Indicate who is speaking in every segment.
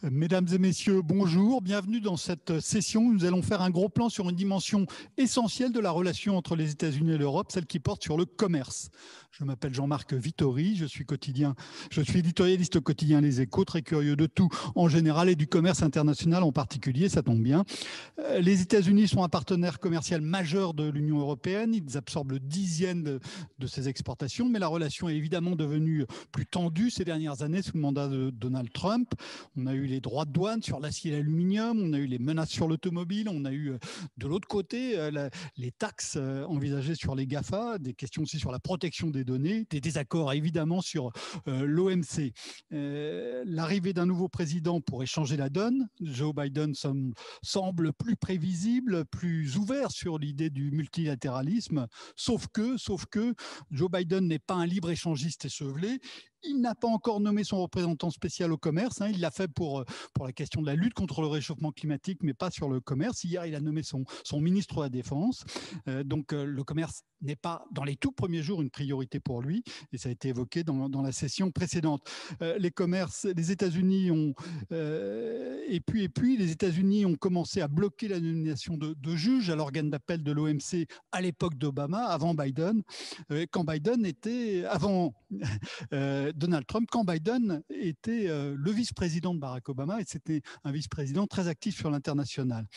Speaker 1: Mesdames et messieurs, bonjour, bienvenue dans cette session. Nous allons faire un gros plan sur une dimension essentielle de la relation entre les États-Unis et l'Europe, celle qui porte sur le commerce. Je m'appelle Jean-Marc Vittori, je suis éditorialiste au quotidien Les Échos, très curieux de tout en général et du commerce international en particulier, ça tombe bien. Les États-Unis sont un partenaire commercial majeur de l'Union européenne, ils absorbent le dixième de ses exportations, mais la relation est évidemment devenue plus tendue ces dernières années sous le mandat de Donald Trump. On a eu les droits de douane sur l'acier et l'aluminium, on a eu les menaces sur l'automobile, on a eu de l'autre côté les taxes envisagées sur les GAFA, des questions aussi sur la protection des données, des désaccords évidemment sur l'OMC. L'arrivée d'un nouveau président pourrait changer la donne. Joe Biden semble plus prévisible, plus ouvert sur l'idée du multilatéralisme, sauf que Joe Biden n'est pas un libre-échangiste échevelé. Il n'a pas encore nommé son représentant spécial au commerce. Il l'a fait pour la question de la lutte contre le réchauffement climatique, mais pas sur le commerce. Hier, il a nommé son ministre de la Défense. Donc, le commerce n'est pas, dans les tout premiers jours, une priorité pour lui. Et ça a été évoqué dans la session précédente. Les États-Unis ont... et puis, les États-Unis ont commencé à bloquer la nomination de juges à l'organe d'appel de l'OMC à l'époque d'Obama, avant Biden, quand Biden était... avant... Donald Trump, quand Biden était le vice-président de Barack Obama, et c'était un vice-président très actif sur l'international.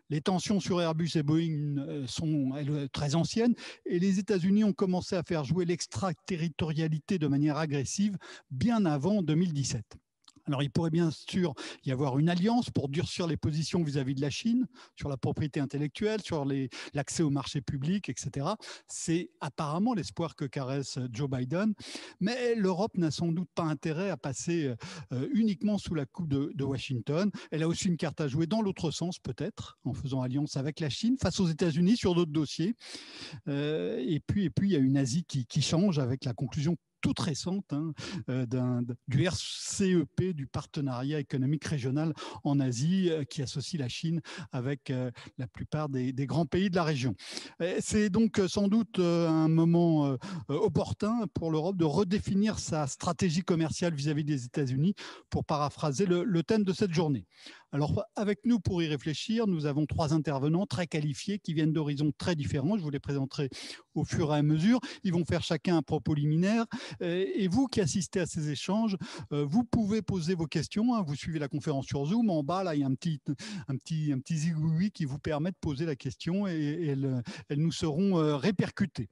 Speaker 1: Les tensions sur Airbus et Boeing sont très anciennes et les États-Unis ont commencé à faire jouer l'extraterritorialité de manière agressive bien avant 2017. Alors, il pourrait bien sûr y avoir une alliance pour durcir les positions vis-à-vis de la Chine sur la propriété intellectuelle, sur l'accès au marché public, etc. C'est apparemment l'espoir que caresse Joe Biden. Mais l'Europe n'a sans doute pas intérêt à passer uniquement sous la coupe de Washington. Elle a aussi une carte à jouer dans l'autre sens, peut-être, en faisant alliance avec la Chine face aux États-Unis sur d'autres dossiers. Et puis, il y a une Asie qui change avec la conclusion toute récente du RCEP, du partenariat économique régional en Asie, qui associe la Chine avec la plupart des grands pays de la région. C'est donc sans doute un moment opportun pour l'Europe de redéfinir sa stratégie commerciale vis-à-vis des États-Unis, pour paraphraser le thème de cette journée. Alors, avec nous pour y réfléchir, nous avons trois intervenants très qualifiés qui viennent d'horizons très différents. Je vous les présenterai au fur et à mesure. Ils vont faire chacun un propos liminaire. Et vous qui assistez à ces échanges, vous pouvez poser vos questions. Vous suivez la conférence sur Zoom. En bas, là, il y a un petit zigouigoui qui vous permet de poser la question et elles nous seront répercutées.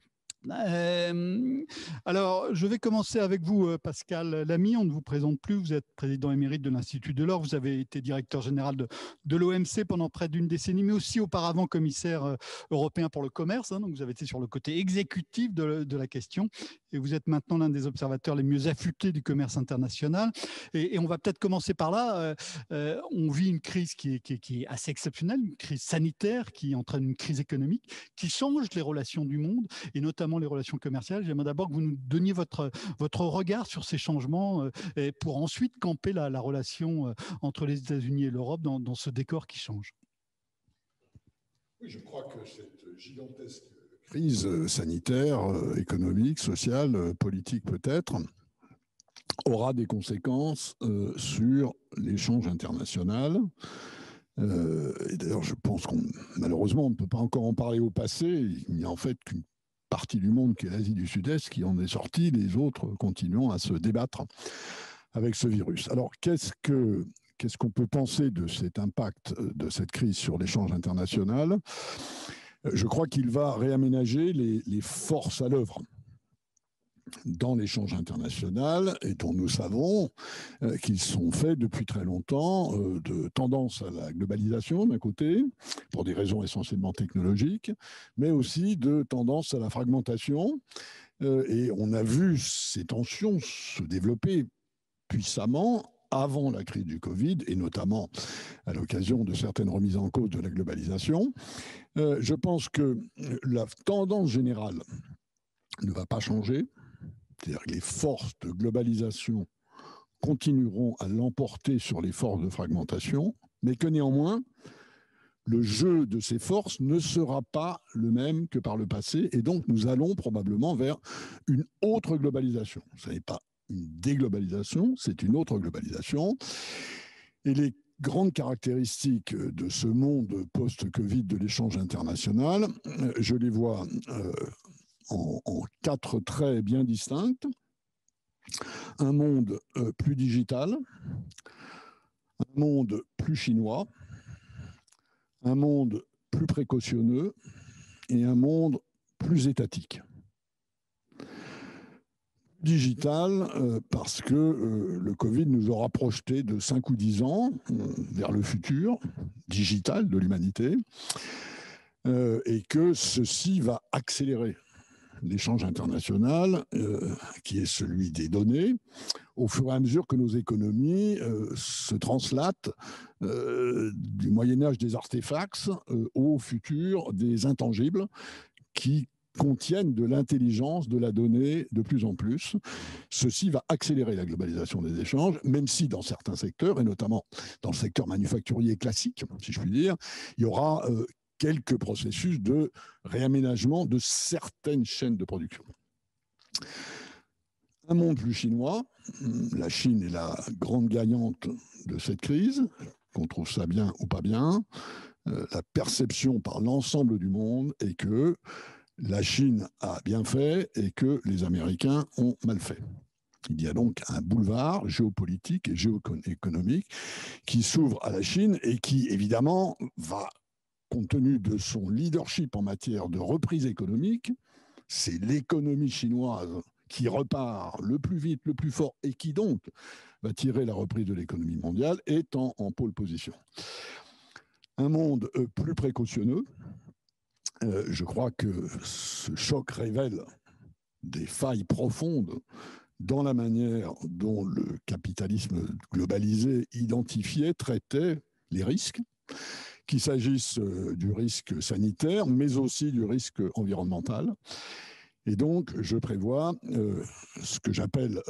Speaker 1: Alors, je vais commencer avec vous, Pascal Lamy. On ne vous présente plus. Vous êtes président émérite de l'Institut Delors. Vous avez été directeur général de l'OMC pendant près d'une décennie, mais aussi auparavant commissaire européen pour le commerce. Donc, vous avez été sur le côté exécutif de la question. Et vous êtes maintenant l'un des observateurs les mieux affûtés du commerce international. Et on va peut-être commencer par là. On vit une crise qui est assez exceptionnelle, une crise sanitaire qui entraîne une crise économique, qui change les relations du monde, et notamment les relations commerciales. J'aimerais d'abord que vous nous donniez votre regard sur ces changements pour ensuite camper la relation entre les États-Unis et l'Europe dans ce décor qui change.
Speaker 2: Oui, je crois que cette gigantesque crise sanitaire, économique, sociale, politique peut-être, aura des conséquences sur l'échange international. Et d'ailleurs, je pense malheureusement, on ne peut pas encore en parler au passé. Il n'y a en fait qu'une partie du monde qui est l'Asie du Sud-Est qui en est sortie, les autres continuant à se débattre avec ce virus. Alors, qu'est-ce qu'on peut penser de cet impact de cette crise sur l'échange international ? Je crois qu'il va réaménager les forces à l'œuvre dans l'échange international et dont nous savons qu'ils sont faits depuis très longtemps de tendance à la globalisation d'un côté, pour des raisons essentiellement technologiques, mais aussi de tendance à la fragmentation. Et on a vu ces tensions se développer puissamment avant la crise du Covid, et notamment à l'occasion de certaines remises en cause de la globalisation. Je pense que la tendance générale ne va pas changer. C'est-à-dire que les forces de globalisation continueront à l'emporter sur les forces de fragmentation, mais que néanmoins, le jeu de ces forces ne sera pas le même que par le passé, et donc nous allons probablement vers une autre globalisation. Ce n'est pas une déglobalisation, c'est une autre globalisation. Et les grandes caractéristiques de ce monde post-Covid de l'échange international, je les vois en 4 traits bien distincts. Un monde plus digital, un monde plus chinois, un monde plus précautionneux et un monde plus étatique. Digital, parce que le Covid nous aura projeté de 5 ou 10 ans vers le futur digital de l'humanité, et que ceci va accélérer l'échange international, qui est celui des données, au fur et à mesure que nos économies se translatent du Moyen-Âge des artefacts au futur des intangibles qui contiennent de l'intelligence, de la donnée de plus en plus. Ceci va accélérer la globalisation des échanges, même si dans certains secteurs, et notamment dans le secteur manufacturier classique, si je puis dire, il y aura quelques processus de réaménagement de certaines chaînes de production. Un monde plus chinois, la Chine est la grande gagnante de cette crise, qu'on trouve ça bien ou pas bien. La perception par l'ensemble du monde est que la Chine a bien fait et que les Américains ont mal fait. Il y a donc un boulevard géopolitique et géoéconomique qui s'ouvre à la Chine et qui, évidemment, va, compte tenu de son leadership en matière de reprise économique, c'est l'économie chinoise qui repart le plus vite, le plus fort et qui donc va tirer la reprise de l'économie mondiale, est en pôle position. Un monde plus précautionneux. Je crois que ce choc révèle des failles profondes dans la manière dont le capitalisme globalisé identifiait, traitait les risques, qu'il s'agisse du risque sanitaire, mais aussi du risque environnemental. Et donc, je prévois ce que j'appelle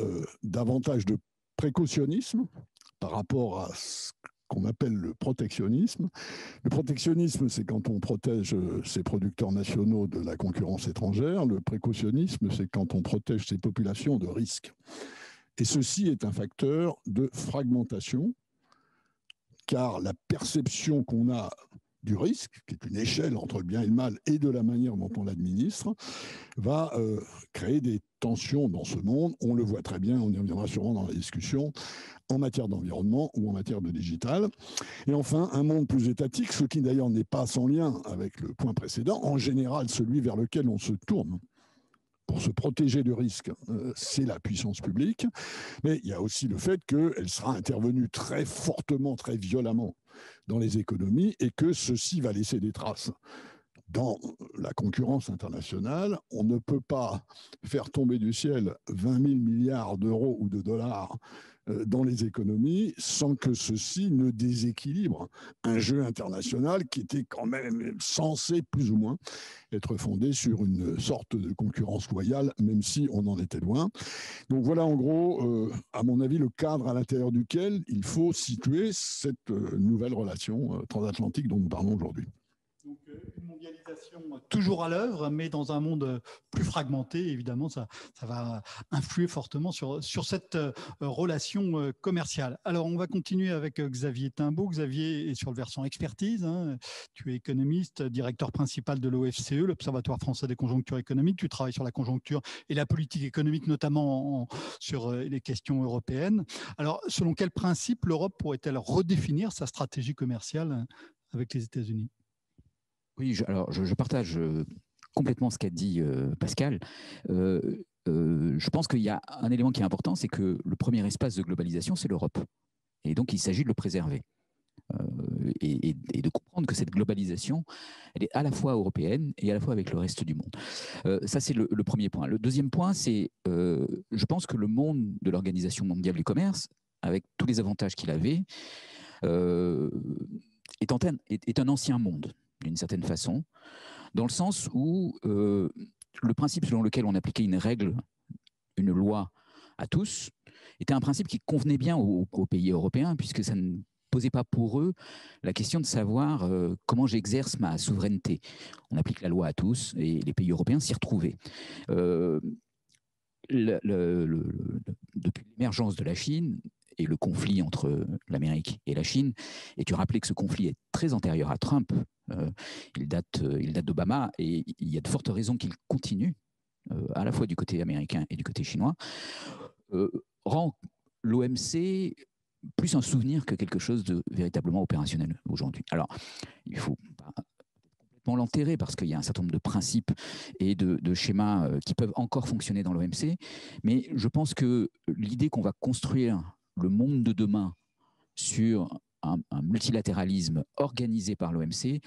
Speaker 2: davantage de précautionnisme par rapport à ce qu'on appelle le protectionnisme. Le protectionnisme, c'est quand on protège ses producteurs nationaux de la concurrence étrangère. Le précautionnisme, c'est quand on protège ses populations de risques. Et ceci est un facteur de fragmentation, car la perception qu'on a du risque, qui est une échelle entre le bien et le mal, et de la manière dont on l'administre, va créer des tensions dans ce monde. On le voit très bien, on y reviendra sûrement dans la discussion, en matière d'environnement ou en matière de digital. Et enfin, un monde plus étatique, ce qui d'ailleurs n'est pas sans lien avec le point précédent, en général celui vers lequel on se tourne pour se protéger de risques, c'est la puissance publique, mais il y a aussi le fait qu'elle sera intervenue très fortement, très violemment dans les économies et que ceci va laisser des traces. Dans la concurrence internationale, on ne peut pas faire tomber du ciel 20 000 milliards d'euros ou de dollars dans les économies sans que ceci ne déséquilibre un jeu international qui était quand même censé plus ou moins être fondé sur une sorte de concurrence loyale, même si on en était loin. Donc voilà en gros, à mon avis, le cadre à l'intérieur duquel il faut situer cette nouvelle relation transatlantique dont nous parlons aujourd'hui.
Speaker 1: Donc, une mondialisation toujours à l'œuvre, mais dans un monde plus fragmenté. Évidemment, ça va influer fortement sur cette relation commerciale. Alors, on va continuer avec Xavier Timbaud. Xavier est sur le versant expertise. Hein. Tu es économiste, directeur principal de l'OFCE, l'Observatoire français des conjonctures économiques. Tu travailles sur la conjoncture et la politique économique, notamment sur les questions européennes. Alors, selon quel principe l'Europe pourrait-elle redéfinir sa stratégie commerciale avec les États-Unis ?
Speaker 3: Oui, je partage complètement ce qu'a dit Pascal. Je pense qu'il y a un élément qui est important, c'est que le premier espace de globalisation, c'est l'Europe. Et donc, il s'agit de le préserver. Et de comprendre que cette globalisation, elle est à la fois européenne et à la fois avec le reste du monde. Ça, c'est le premier point. Le deuxième point, c'est, je pense que le monde de l'Organisation mondiale du commerce, avec tous les avantages qu'il avait, est un ancien monde, d'une certaine façon, dans le sens où le principe selon lequel on appliquait une règle, une loi à tous, était un principe qui convenait bien aux pays européens, puisque ça ne posait pas pour eux la question de savoir comment j'exerce ma souveraineté. On applique la loi à tous, et les pays européens s'y retrouvaient. depuis l'émergence de la Chine et le conflit entre l'Amérique et la Chine, et tu rappelais que ce conflit est très antérieur à Trump, il date d'Obama, et il y a de fortes raisons qu'il continue, à la fois du côté américain et du côté chinois, rend l'OMC plus un souvenir que quelque chose de véritablement opérationnel aujourd'hui. Alors, il ne faut pas complètement l'enterrer parce qu'il y a un certain nombre de principes et de schémas qui peuvent encore fonctionner dans l'OMC, mais je pense que l'idée qu'on va construire le monde de demain sur un multilatéralisme organisé par l'OMC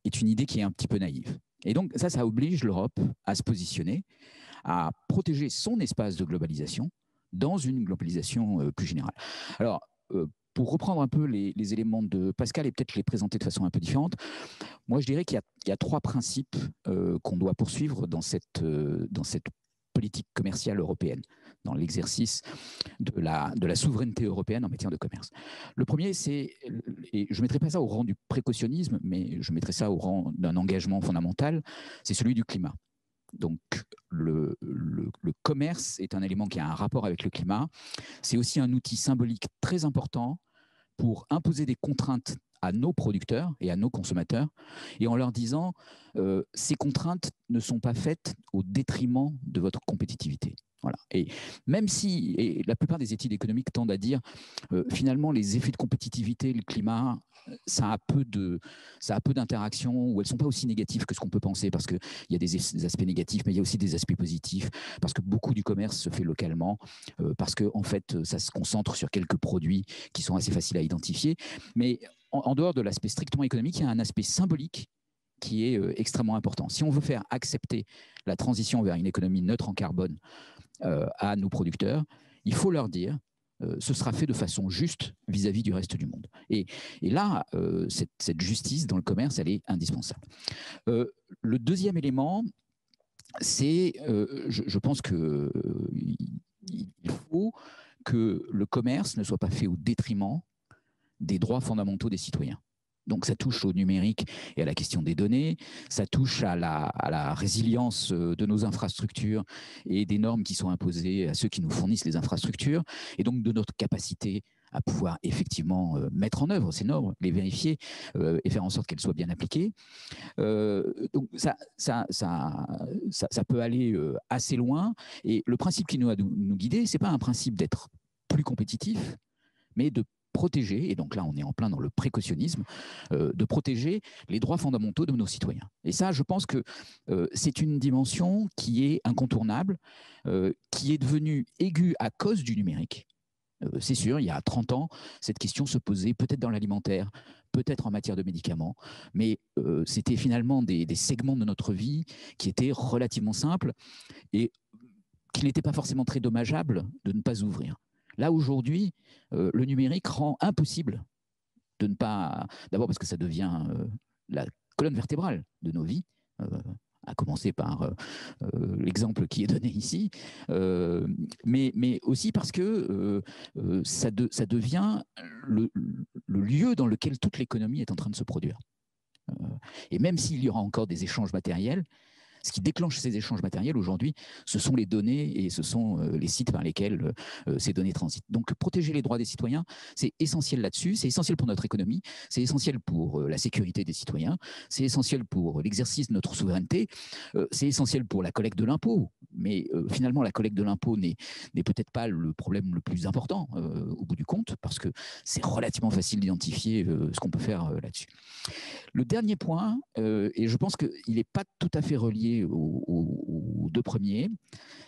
Speaker 3: est une idée qui est un petit peu naïve. Et donc ça oblige l'Europe à se positionner, à protéger son espace de globalisation dans une globalisation plus générale. Alors, pour reprendre un peu les éléments de Pascal et peut-être les présenter de façon un peu différente, moi je dirais qu'il y a 3 principes qu'on doit poursuivre dans cette politique commerciale européenne, dans l'exercice de la souveraineté européenne en matière de commerce. Le premier, c'est, et je ne mettrai pas ça au rang du précautionnisme, mais je mettrai ça au rang d'un engagement fondamental, c'est celui du climat. Donc, le commerce est un élément qui a un rapport avec le climat. C'est aussi un outil symbolique très important pour imposer des contraintes à nos producteurs et à nos consommateurs, et en leur disant ces contraintes ne sont pas faites au détriment de votre compétitivité. Voilà. Et même si, et la plupart des études économiques tendent à dire finalement les effets de compétitivité, le climat, ça a peu d'interactions, ou elles ne sont pas aussi négatives que ce qu'on peut penser, parce qu'il y a des aspects négatifs, mais il y a aussi des aspects positifs, parce que beaucoup du commerce se fait localement, parce que en fait, ça se concentre sur quelques produits qui sont assez faciles à identifier. Mais en dehors de l'aspect strictement économique, il y a un aspect symbolique qui est extrêmement important. Si on veut faire accepter la transition vers une économie neutre en carbone à nos producteurs, il faut leur dire ce sera fait de façon juste vis-à-vis du reste du monde. Et là, cette justice dans le commerce, elle est indispensable. Le deuxième élément, c'est, je pense qu'il faut que le commerce ne soit pas fait au détriment des droits fondamentaux des citoyens. Donc ça touche au numérique et à la question des données, ça touche à la résilience de nos infrastructures et des normes qui sont imposées à ceux qui nous fournissent les infrastructures, et donc de notre capacité à pouvoir effectivement mettre en œuvre ces normes, les vérifier et faire en sorte qu'elles soient bien appliquées. Donc ça peut aller assez loin, et le principe qui doit nous guider, ce n'est pas un principe d'être plus compétitif, mais de protéger, et donc là on est en plein dans le précautionnisme, de protéger les droits fondamentaux de nos citoyens. Et ça, je pense que c'est une dimension qui est incontournable, qui est devenue aiguë à cause du numérique. C'est sûr, il y a 30 ans, cette question se posait peut-être dans l'alimentaire, peut-être en matière de médicaments, mais c'était finalement des segments de notre vie qui étaient relativement simples et qu'il n'était pas forcément très dommageable de ne pas ouvrir. Là, aujourd'hui, le numérique rend impossible de ne pas... D'abord parce que ça devient la colonne vertébrale de nos vies, à commencer par l'exemple qui est donné ici, mais aussi parce que ça devient le lieu dans lequel toute l'économie est en train de se produire. Et même s'il y aura encore des échanges matériels, ce qui déclenche ces échanges matériels aujourd'hui, ce sont les données et ce sont les sites par lesquels ces données transitent. Donc protéger les droits des citoyens, c'est essentiel là-dessus, c'est essentiel pour notre économie, c'est essentiel pour la sécurité des citoyens, c'est essentiel pour l'exercice de notre souveraineté, c'est essentiel pour la collecte de l'impôt. Mais finalement, la collecte de l'impôt n'est peut-être pas le problème le plus important au bout du compte, parce que c'est relativement facile d'identifier ce qu'on peut faire là-dessus. Le dernier point, et je pense qu'il n'est pas tout à fait relié aux 2 premiers,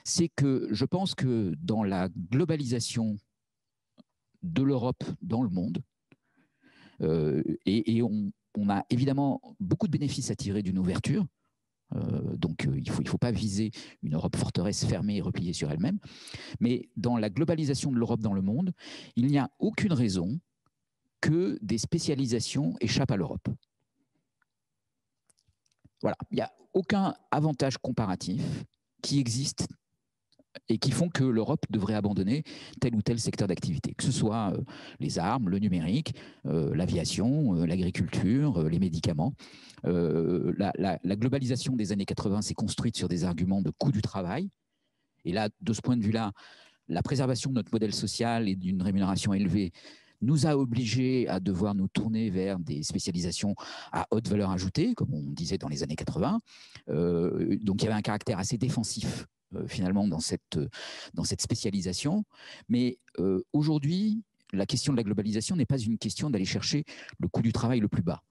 Speaker 3: c'est que je pense que dans la globalisation de l'Europe dans le monde, et on a évidemment beaucoup de bénéfices à tirer d'une ouverture, donc il ne faut pas viser une Europe forteresse fermée et repliée sur elle-même, mais dans la globalisation de l'Europe dans le monde, il n'y a aucune raison que des spécialisations échappent à l'Europe. Voilà, il n'y a aucun avantage comparatif qui existe et qui font que l'Europe devrait abandonner tel ou tel secteur d'activité, que ce soit les armes, le numérique, l'aviation, l'agriculture, les médicaments. La globalisation des années 80 s'est construite sur des arguments de coût du travail. Et là, de ce point de vue-là, la préservation de notre modèle social et d'une rémunération élevée nous a obligés à devoir nous tourner vers des spécialisations à haute valeur ajoutée, comme on disait dans les années 80. Donc il y avait un caractère assez défensif finalement dans cette spécialisation. Mais aujourd'hui, la question de la globalisation n'est pas une question d'aller chercher le coût du travail le plus bas.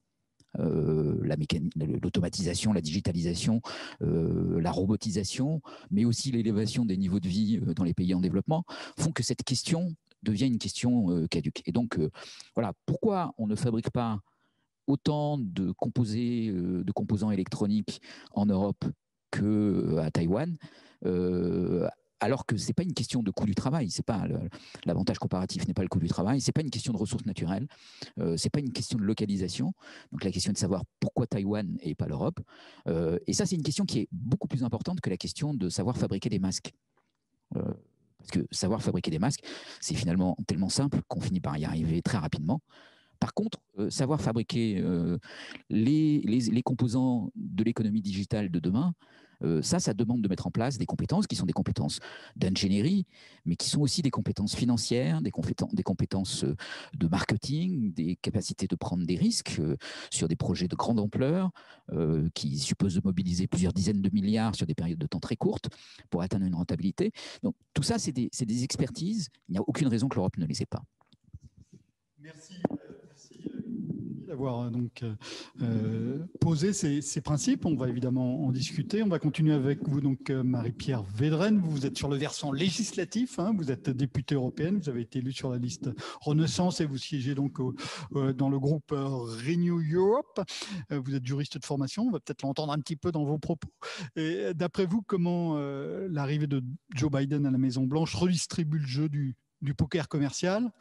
Speaker 3: L'automatisation, la digitalisation, la robotisation, mais aussi l'élévation des niveaux de vie dans les pays en développement font que cette question devient une question caduque. Et donc, voilà, pourquoi on ne fabrique pas autant de composants électroniques en Europe qu'à Taïwan, alors que ce n'est pas une question de coût du travail, l'avantage comparatif n'est pas le coût du travail, ce n'est pas une question de ressources naturelles, ce n'est pas une question de localisation, donc la question de savoir pourquoi Taïwan et pas l'Europe, et ça c'est une question qui est beaucoup plus importante que la question de savoir fabriquer des masques. Parce que savoir fabriquer des masques, c'est finalement tellement simple qu'on finit par y arriver très rapidement. Par contre, savoir fabriquer les composants de l'économie digitale de demain, ça demande de mettre en place des compétences qui sont des compétences d'ingénierie, mais qui sont aussi des compétences financières, des compétences de marketing, des capacités de prendre des risques sur des projets de grande ampleur qui supposent de mobiliser plusieurs dizaines de milliards sur des périodes de temps très courtes pour atteindre une rentabilité. Donc tout ça, c'est des expertises. Il n'y a aucune raison que l'Europe ne les ait pas.
Speaker 1: Merci d'avoir donc posé ces principes. On va évidemment en discuter. On va continuer avec vous, donc Marie-Pierre Védrenne. Vous êtes sur le versant législatif. Vous êtes députée européenne. Vous avez été élue sur la liste Renaissance et vous siégez donc dans le groupe Renew Europe. Vous êtes juriste de formation. On va peut-être l'entendre un petit peu dans vos propos. Et d'après vous, comment l'arrivée de Joe Biden à la Maison-Blanche redistribue le jeu du poker commercial,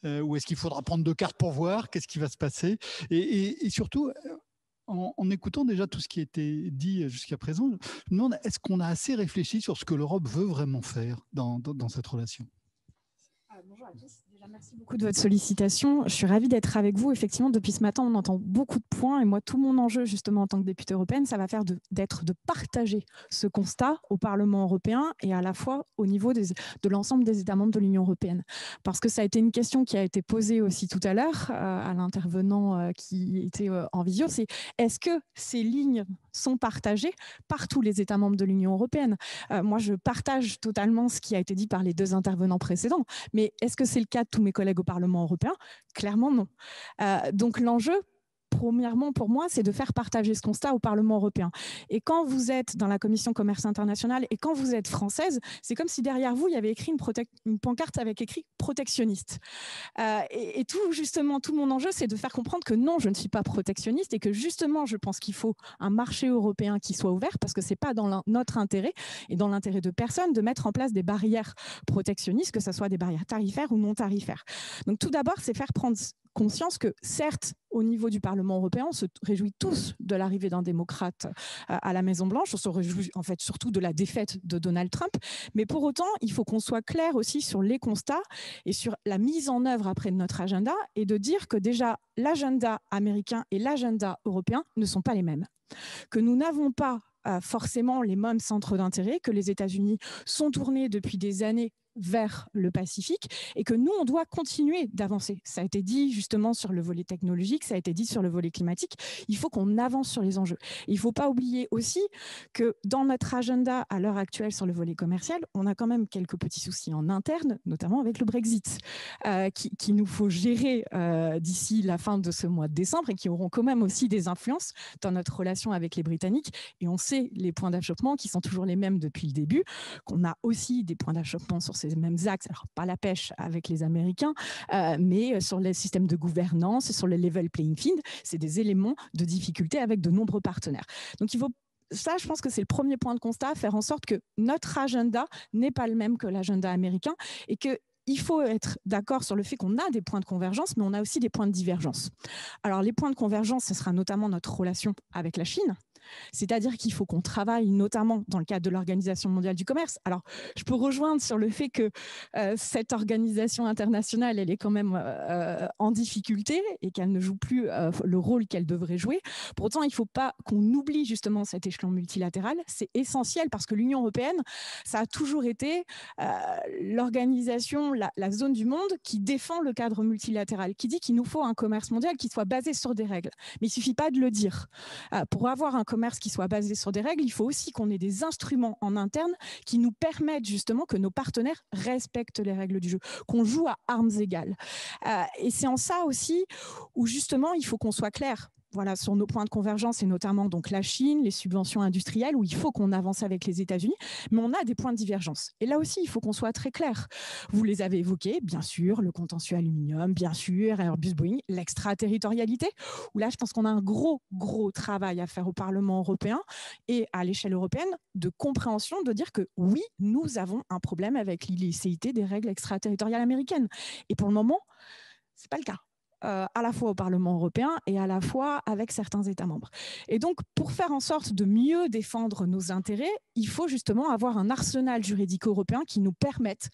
Speaker 1: ou est-ce qu'il faudra prendre 2 cartes pour voir qu'est-ce qui va se passer, et surtout en écoutant déjà tout ce qui a été dit jusqu'à présent, je me demande, est-ce qu'on a assez réfléchi sur ce que l'Europe veut vraiment faire dans cette relation?
Speaker 4: Bonjour à tous. Déjà, merci beaucoup de votre sollicitation. Je suis ravie d'être avec vous. Effectivement, depuis ce matin, on entend beaucoup de points. Et moi, tout mon enjeu, justement, en tant que députée européenne, ça va faire de partager ce constat au Parlement européen et à la fois au niveau de l'ensemble des États membres de l'Union européenne. Parce que ça a été une question qui a été posée aussi tout à l'heure à l'intervenant qui était en visio. C'est est-ce que ces lignes sont partagées par tous les États membres de l'Union européenne? Moi, je partage totalement ce qui a été dit par les 2 intervenants précédents. Mais est-ce que c'est le cas de tous mes collègues au Parlement européen? Clairement non. Donc l'enjeu, premièrement pour moi, c'est de faire partager ce constat au Parlement européen. Et quand vous êtes dans la Commission commerce international et quand vous êtes française, c'est comme si derrière vous, il y avait écrit une pancarte avec écrit protectionniste. Et tout mon enjeu, c'est de faire comprendre que non, je ne suis pas protectionniste et que justement, je pense qu'il faut un marché européen qui soit ouvert parce que ce n'est pas dans notre intérêt et dans l'intérêt de personne de mettre en place des barrières protectionnistes, que ce soit des barrières tarifaires ou non tarifaires. Donc tout d'abord, c'est faire prendre conscience que certes, au niveau du Parlement européen, on se réjouit tous de l'arrivée d'un démocrate à la Maison-Blanche, on se réjouit en fait surtout de la défaite de Donald Trump, mais pour autant, il faut qu'on soit clair aussi sur les constats et sur la mise en œuvre après de notre agenda et de dire que déjà l'agenda américain et l'agenda européen ne sont pas les mêmes, que nous n'avons pas forcément les mêmes centres d'intérêt, que les États-Unis sont tournés depuis des années vers le Pacifique et que nous, on doit continuer d'avancer. Ça a été dit justement sur le volet technologique, ça a été dit sur le volet climatique. Il faut qu'on avance sur les enjeux. Il ne faut pas oublier aussi que dans notre agenda à l'heure actuelle sur le volet commercial, on a quand même quelques petits soucis en interne, notamment avec le Brexit, qui nous faut gérer d'ici la fin de ce mois de décembre et qui auront quand même aussi des influences dans notre relation avec les Britanniques. Et on sait les points d'achoppement qui sont toujours les mêmes depuis le début, qu'on a aussi des points d'achoppement sur ces mêmes axes, alors pas la pêche avec les Américains, mais sur les systèmes de gouvernance, sur le level playing field, c'est des éléments de difficulté avec de nombreux partenaires. Donc il faut ça, je pense que c'est le premier point de constat, faire en sorte que notre agenda n'est pas le même que l'agenda américain et qu'il faut être d'accord sur le fait qu'on a des points de convergence, mais on a aussi des points de divergence. Alors les points de convergence, ce sera notamment notre relation avec la Chine, C'est-à-dire qu'il faut qu'on travaille notamment dans le cadre de l'Organisation mondiale du commerce. Alors, je peux rejoindre sur le fait que cette organisation internationale, elle est quand même en difficulté et qu'elle ne joue plus le rôle qu'elle devrait jouer. Pour autant, il ne faut pas qu'on oublie justement cet échelon multilatéral. C'est essentiel parce que l'Union européenne, ça a toujours été l'organisation, la zone du monde qui défend le cadre multilatéral, qui dit qu'il nous faut un commerce mondial qui soit basé sur des règles. Mais il ne suffit pas de le dire. Pour avoir un commerce qui soit basé sur des règles, il faut aussi qu'on ait des instruments en interne qui nous permettent justement que nos partenaires respectent les règles du jeu, qu'on joue à armes égales. Et c'est en ça aussi où justement il faut qu'on soit clair. Voilà, sur nos points de convergence et notamment donc la Chine, les subventions industrielles où il faut qu'on avance avec les États-Unis, mais on a des points de divergence. Et là aussi, il faut qu'on soit très clair. Vous les avez évoqués, bien sûr, le contentieux aluminium, bien sûr, Airbus, Boeing, l'extraterritorialité, où là, je pense qu'on a un gros travail à faire au Parlement européen et à l'échelle européenne de compréhension, de dire que oui, nous avons un problème avec l'illicéité des règles extraterritoriales américaines. Et pour le moment, ce n'est pas le cas. À la fois au Parlement européen et à la fois avec certains États membres. Et donc, pour faire en sorte de mieux défendre nos intérêts, il faut justement avoir un arsenal juridique européen qui nous permette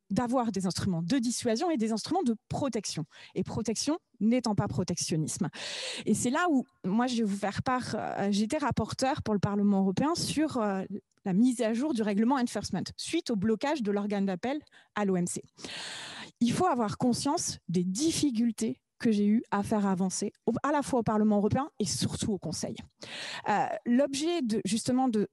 Speaker 4: d'avoir des instruments de dissuasion et des instruments de protection. Et protection n'étant pas protectionnisme. Et c'est là où, moi, je vais vous faire part, j'étais rapporteur pour le Parlement européen sur la mise à jour du règlement enforcement, suite au blocage de l'organe d'appel à l'OMC. Il faut avoir conscience des difficultés que j'ai eu à faire avancer, à la fois au Parlement européen et surtout au Conseil. L'objet justement de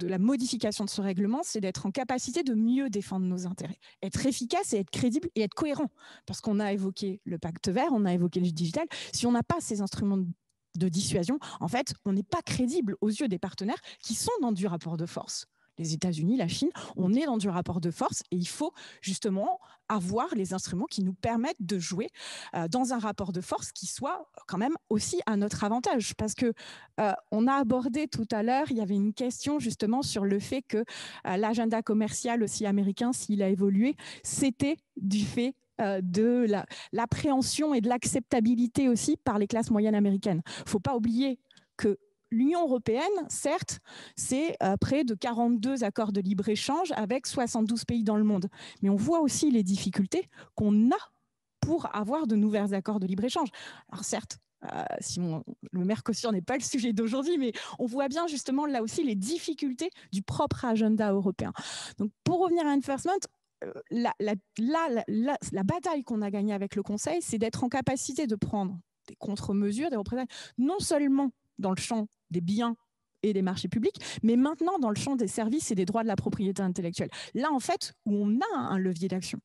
Speaker 4: la modification de ce règlement, c'est d'être en capacité de mieux défendre nos intérêts, être efficace et être crédible et être cohérent. Parce qu'on a évoqué le pacte vert, on a évoqué le digital. Si on n'a pas ces instruments de dissuasion, en fait, on n'est pas crédible aux yeux des partenaires qui sont dans du rapport de force. Les États-Unis, la Chine, on est dans du rapport de force et il faut justement avoir les instruments qui nous permettent de jouer dans un rapport de force qui soit quand même aussi à notre avantage. Parce que on a abordé tout à l'heure, il y avait une question justement sur le fait que l'agenda commercial aussi américain, s'il a évolué, c'était du fait de l'appréhension et de l'acceptabilité aussi par les classes moyennes américaines. Il ne faut pas oublier que l'Union européenne, certes, c'est près de 42 accords de libre-échange avec 72 pays dans le monde. Mais on voit aussi les difficultés qu'on a pour avoir de nouveaux accords de libre-échange. Alors certes, le Mercosur n'est pas le sujet d'aujourd'hui, mais on voit bien justement là aussi les difficultés du propre agenda européen. Donc pour revenir à enforcement, la bataille qu'on a gagnée avec le Conseil, c'est d'être en capacité de prendre des contre-mesures, des représailles, non seulement dans le champ des biens et des marchés publics, mais maintenant dans le champ des services et des droits de la propriété intellectuelle. Là, en fait, où on a un levier d'action.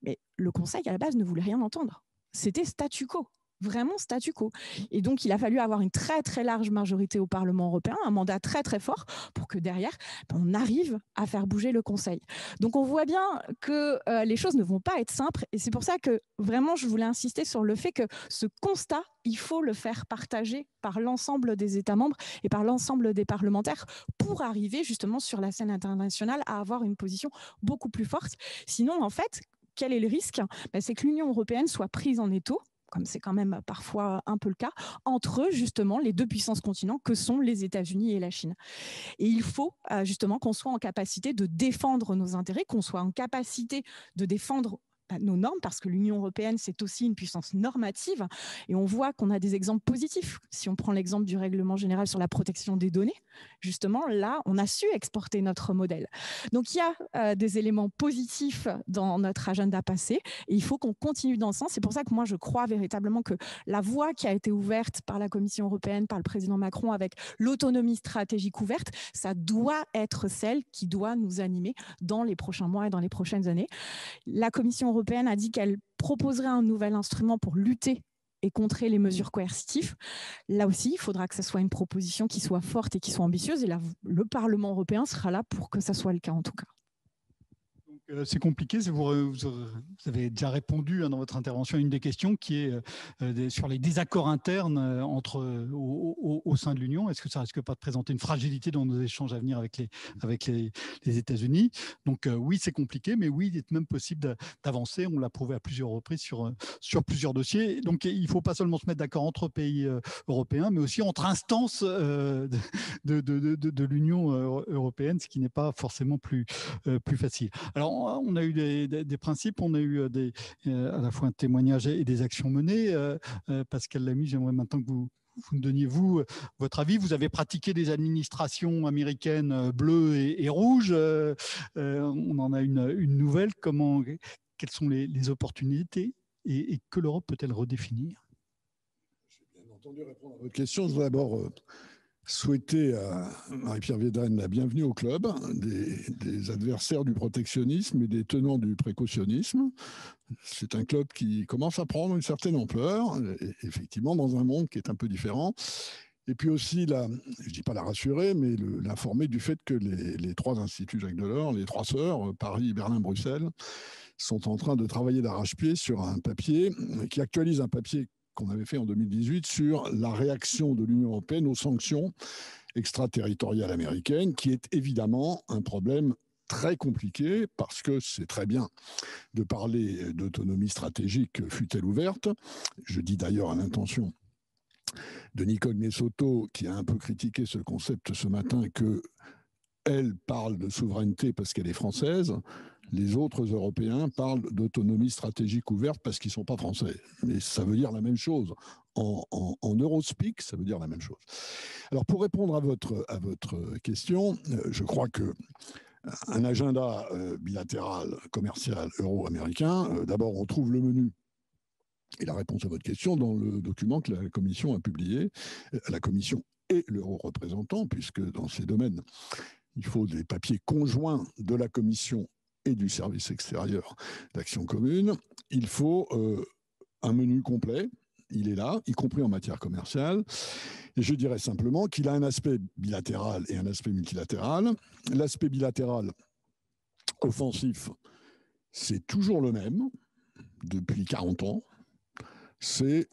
Speaker 4: Mais le Conseil, à la base, ne voulait rien entendre. C'était statu quo. Vraiment statu quo. Et donc, il a fallu avoir une très large majorité au Parlement européen, un mandat très fort pour que derrière, on arrive à faire bouger le Conseil. Donc, on voit bien que les choses ne vont pas être simples et c'est pour ça que vraiment, je voulais insister sur le fait que ce constat, il faut le faire partager par l'ensemble des États membres et par l'ensemble des parlementaires pour arriver justement sur la scène internationale à avoir une position beaucoup plus forte. Sinon, en fait, quel est le risque ? C'est que l'Union européenne soit prise en étau, comme c'est quand même parfois un peu le cas, entre justement les deux puissances continents que sont les États-Unis et la Chine. Et il faut justement qu'on soit en capacité de défendre nos intérêts, qu'on soit en capacité de défendre nos normes, parce que l'Union européenne, c'est aussi une puissance normative. Et on voit qu'on a des exemples positifs. Si on prend l'exemple du règlement général sur la protection des données, justement, là, on a su exporter notre modèle. Donc, il y a des éléments positifs dans notre agenda passé et il faut qu'on continue dans ce sens. C'est pour ça que moi, je crois véritablement que la voie qui a été ouverte par la Commission européenne, par le président Macron, avec l'autonomie stratégique ouverte, ça doit être celle qui doit nous animer dans les prochains mois et dans les prochaines années. La Commission européenne a dit qu'elle proposerait un nouvel instrument pour lutter et contrer les mesures coercitives. Là aussi, il faudra que ce soit une proposition qui soit forte et qui soit ambitieuse. Et là, le Parlement européen sera là pour que ça soit le cas en tout cas.
Speaker 1: Donc, C'est compliqué. Vous avez déjà répondu dans votre intervention à une des questions qui est sur les désaccords internes au sein de l'Union. Est-ce que ça risque pas de présenter une fragilité dans nos échanges à venir avec les États-Unis? Donc oui, c'est compliqué, mais oui, il est même possible d'avancer. On l'a prouvé à plusieurs reprises sur plusieurs dossiers. Donc il ne faut pas seulement se mettre d'accord entre pays européens, mais aussi entre instances de l'Union européenne, ce qui n'est pas forcément plus facile. Alors, on a eu des principes, on a eu à la fois un témoignage et des actions menées. Pascal Lamy, j'aimerais maintenant que vous me donniez, votre avis. Vous avez pratiqué des administrations américaines bleues et rouges. On en a une nouvelle. Quelles sont les opportunités et que l'Europe peut-elle redéfinir?
Speaker 2: J'ai bien entendu répondre à votre question. Je voudrais d'abord souhaiter à Marie-Pierre Védrenne la bienvenue au club des adversaires du protectionnisme et des tenants du précautionnisme. C'est un club qui commence à prendre une certaine ampleur, effectivement dans un monde qui est un peu différent. Et puis aussi, je ne dis pas la rassurer, mais l'informer du fait que les trois instituts Jacques Delors, les trois sœurs, Paris, Berlin, Bruxelles, sont en train de travailler d'arrache-pied sur un papier qui actualise un papier qu'on avait fait en 2018 sur la réaction de l'Union européenne aux sanctions extraterritoriales américaines, qui est évidemment un problème très compliqué parce que c'est très bien de parler d'autonomie stratégique, fût-elle ouverte. Je dis d'ailleurs à l'intention de Nicole Messotto, qui a un peu critiqué ce concept ce matin, qu'elle parle de souveraineté parce qu'elle est française. Les autres Européens parlent d'autonomie stratégique ouverte parce qu'ils ne sont pas français. Mais ça veut dire la même chose. En Eurospeak, ça veut dire la même chose. Alors, pour répondre à votre question, je crois qu'un agenda bilatéral, commercial, euro-américain, d'abord, on trouve le menu et la réponse à votre question dans le document que la Commission a publié, la Commission et l'euro-représentant, puisque dans ces domaines, il faut des papiers conjoints de la Commission et du service extérieur d'action commune. Il faut un menu complet, il est là, y compris en matière commerciale. Et je dirais simplement qu'il a un aspect bilatéral et un aspect multilatéral. L'aspect bilatéral offensif, c'est toujours le même depuis 40 ans. C'est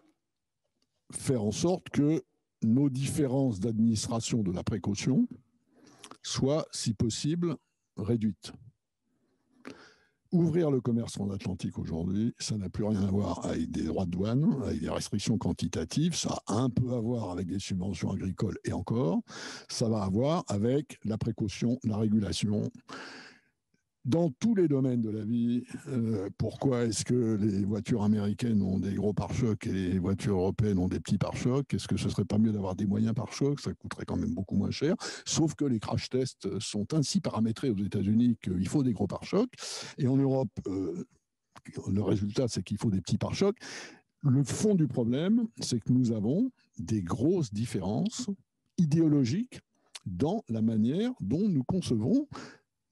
Speaker 2: faire en sorte que nos différences d'administration de la précaution soient, si possible, réduites. Ouvrir le commerce transatlantique aujourd'hui, ça n'a plus rien à voir avec des droits de douane, avec des restrictions quantitatives, ça a un peu à voir avec des subventions agricoles et encore, ça va avoir avec la précaution, la régulation. Dans tous les domaines de la vie, pourquoi est-ce que les voitures américaines ont des gros pare-chocs et les voitures européennes ont des petits pare-chocs? Est-ce que ce ne serait pas mieux d'avoir des moyens pare-chocs? Ça coûterait quand même beaucoup moins cher. Sauf que les crash tests sont ainsi paramétrés aux États-Unis qu'il faut des gros pare-chocs. Et en Europe, le résultat, c'est qu'il faut des petits pare-chocs. Le fond du problème, c'est que nous avons des grosses différences idéologiques dans la manière dont nous concevons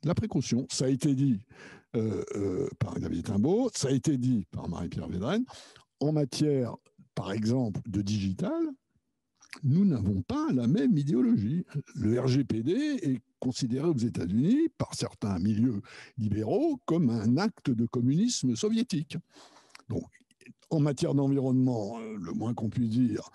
Speaker 2: la précaution. Ça a été dit par Xavier Timbaud, ça a été dit par Marie-Pierre Védrenne. En matière, par exemple, de digital, nous n'avons pas la même idéologie. Le RGPD est considéré aux États-Unis par certains milieux libéraux comme un acte de communisme soviétique. Donc, en matière d'environnement, le moins qu'on puisse dire,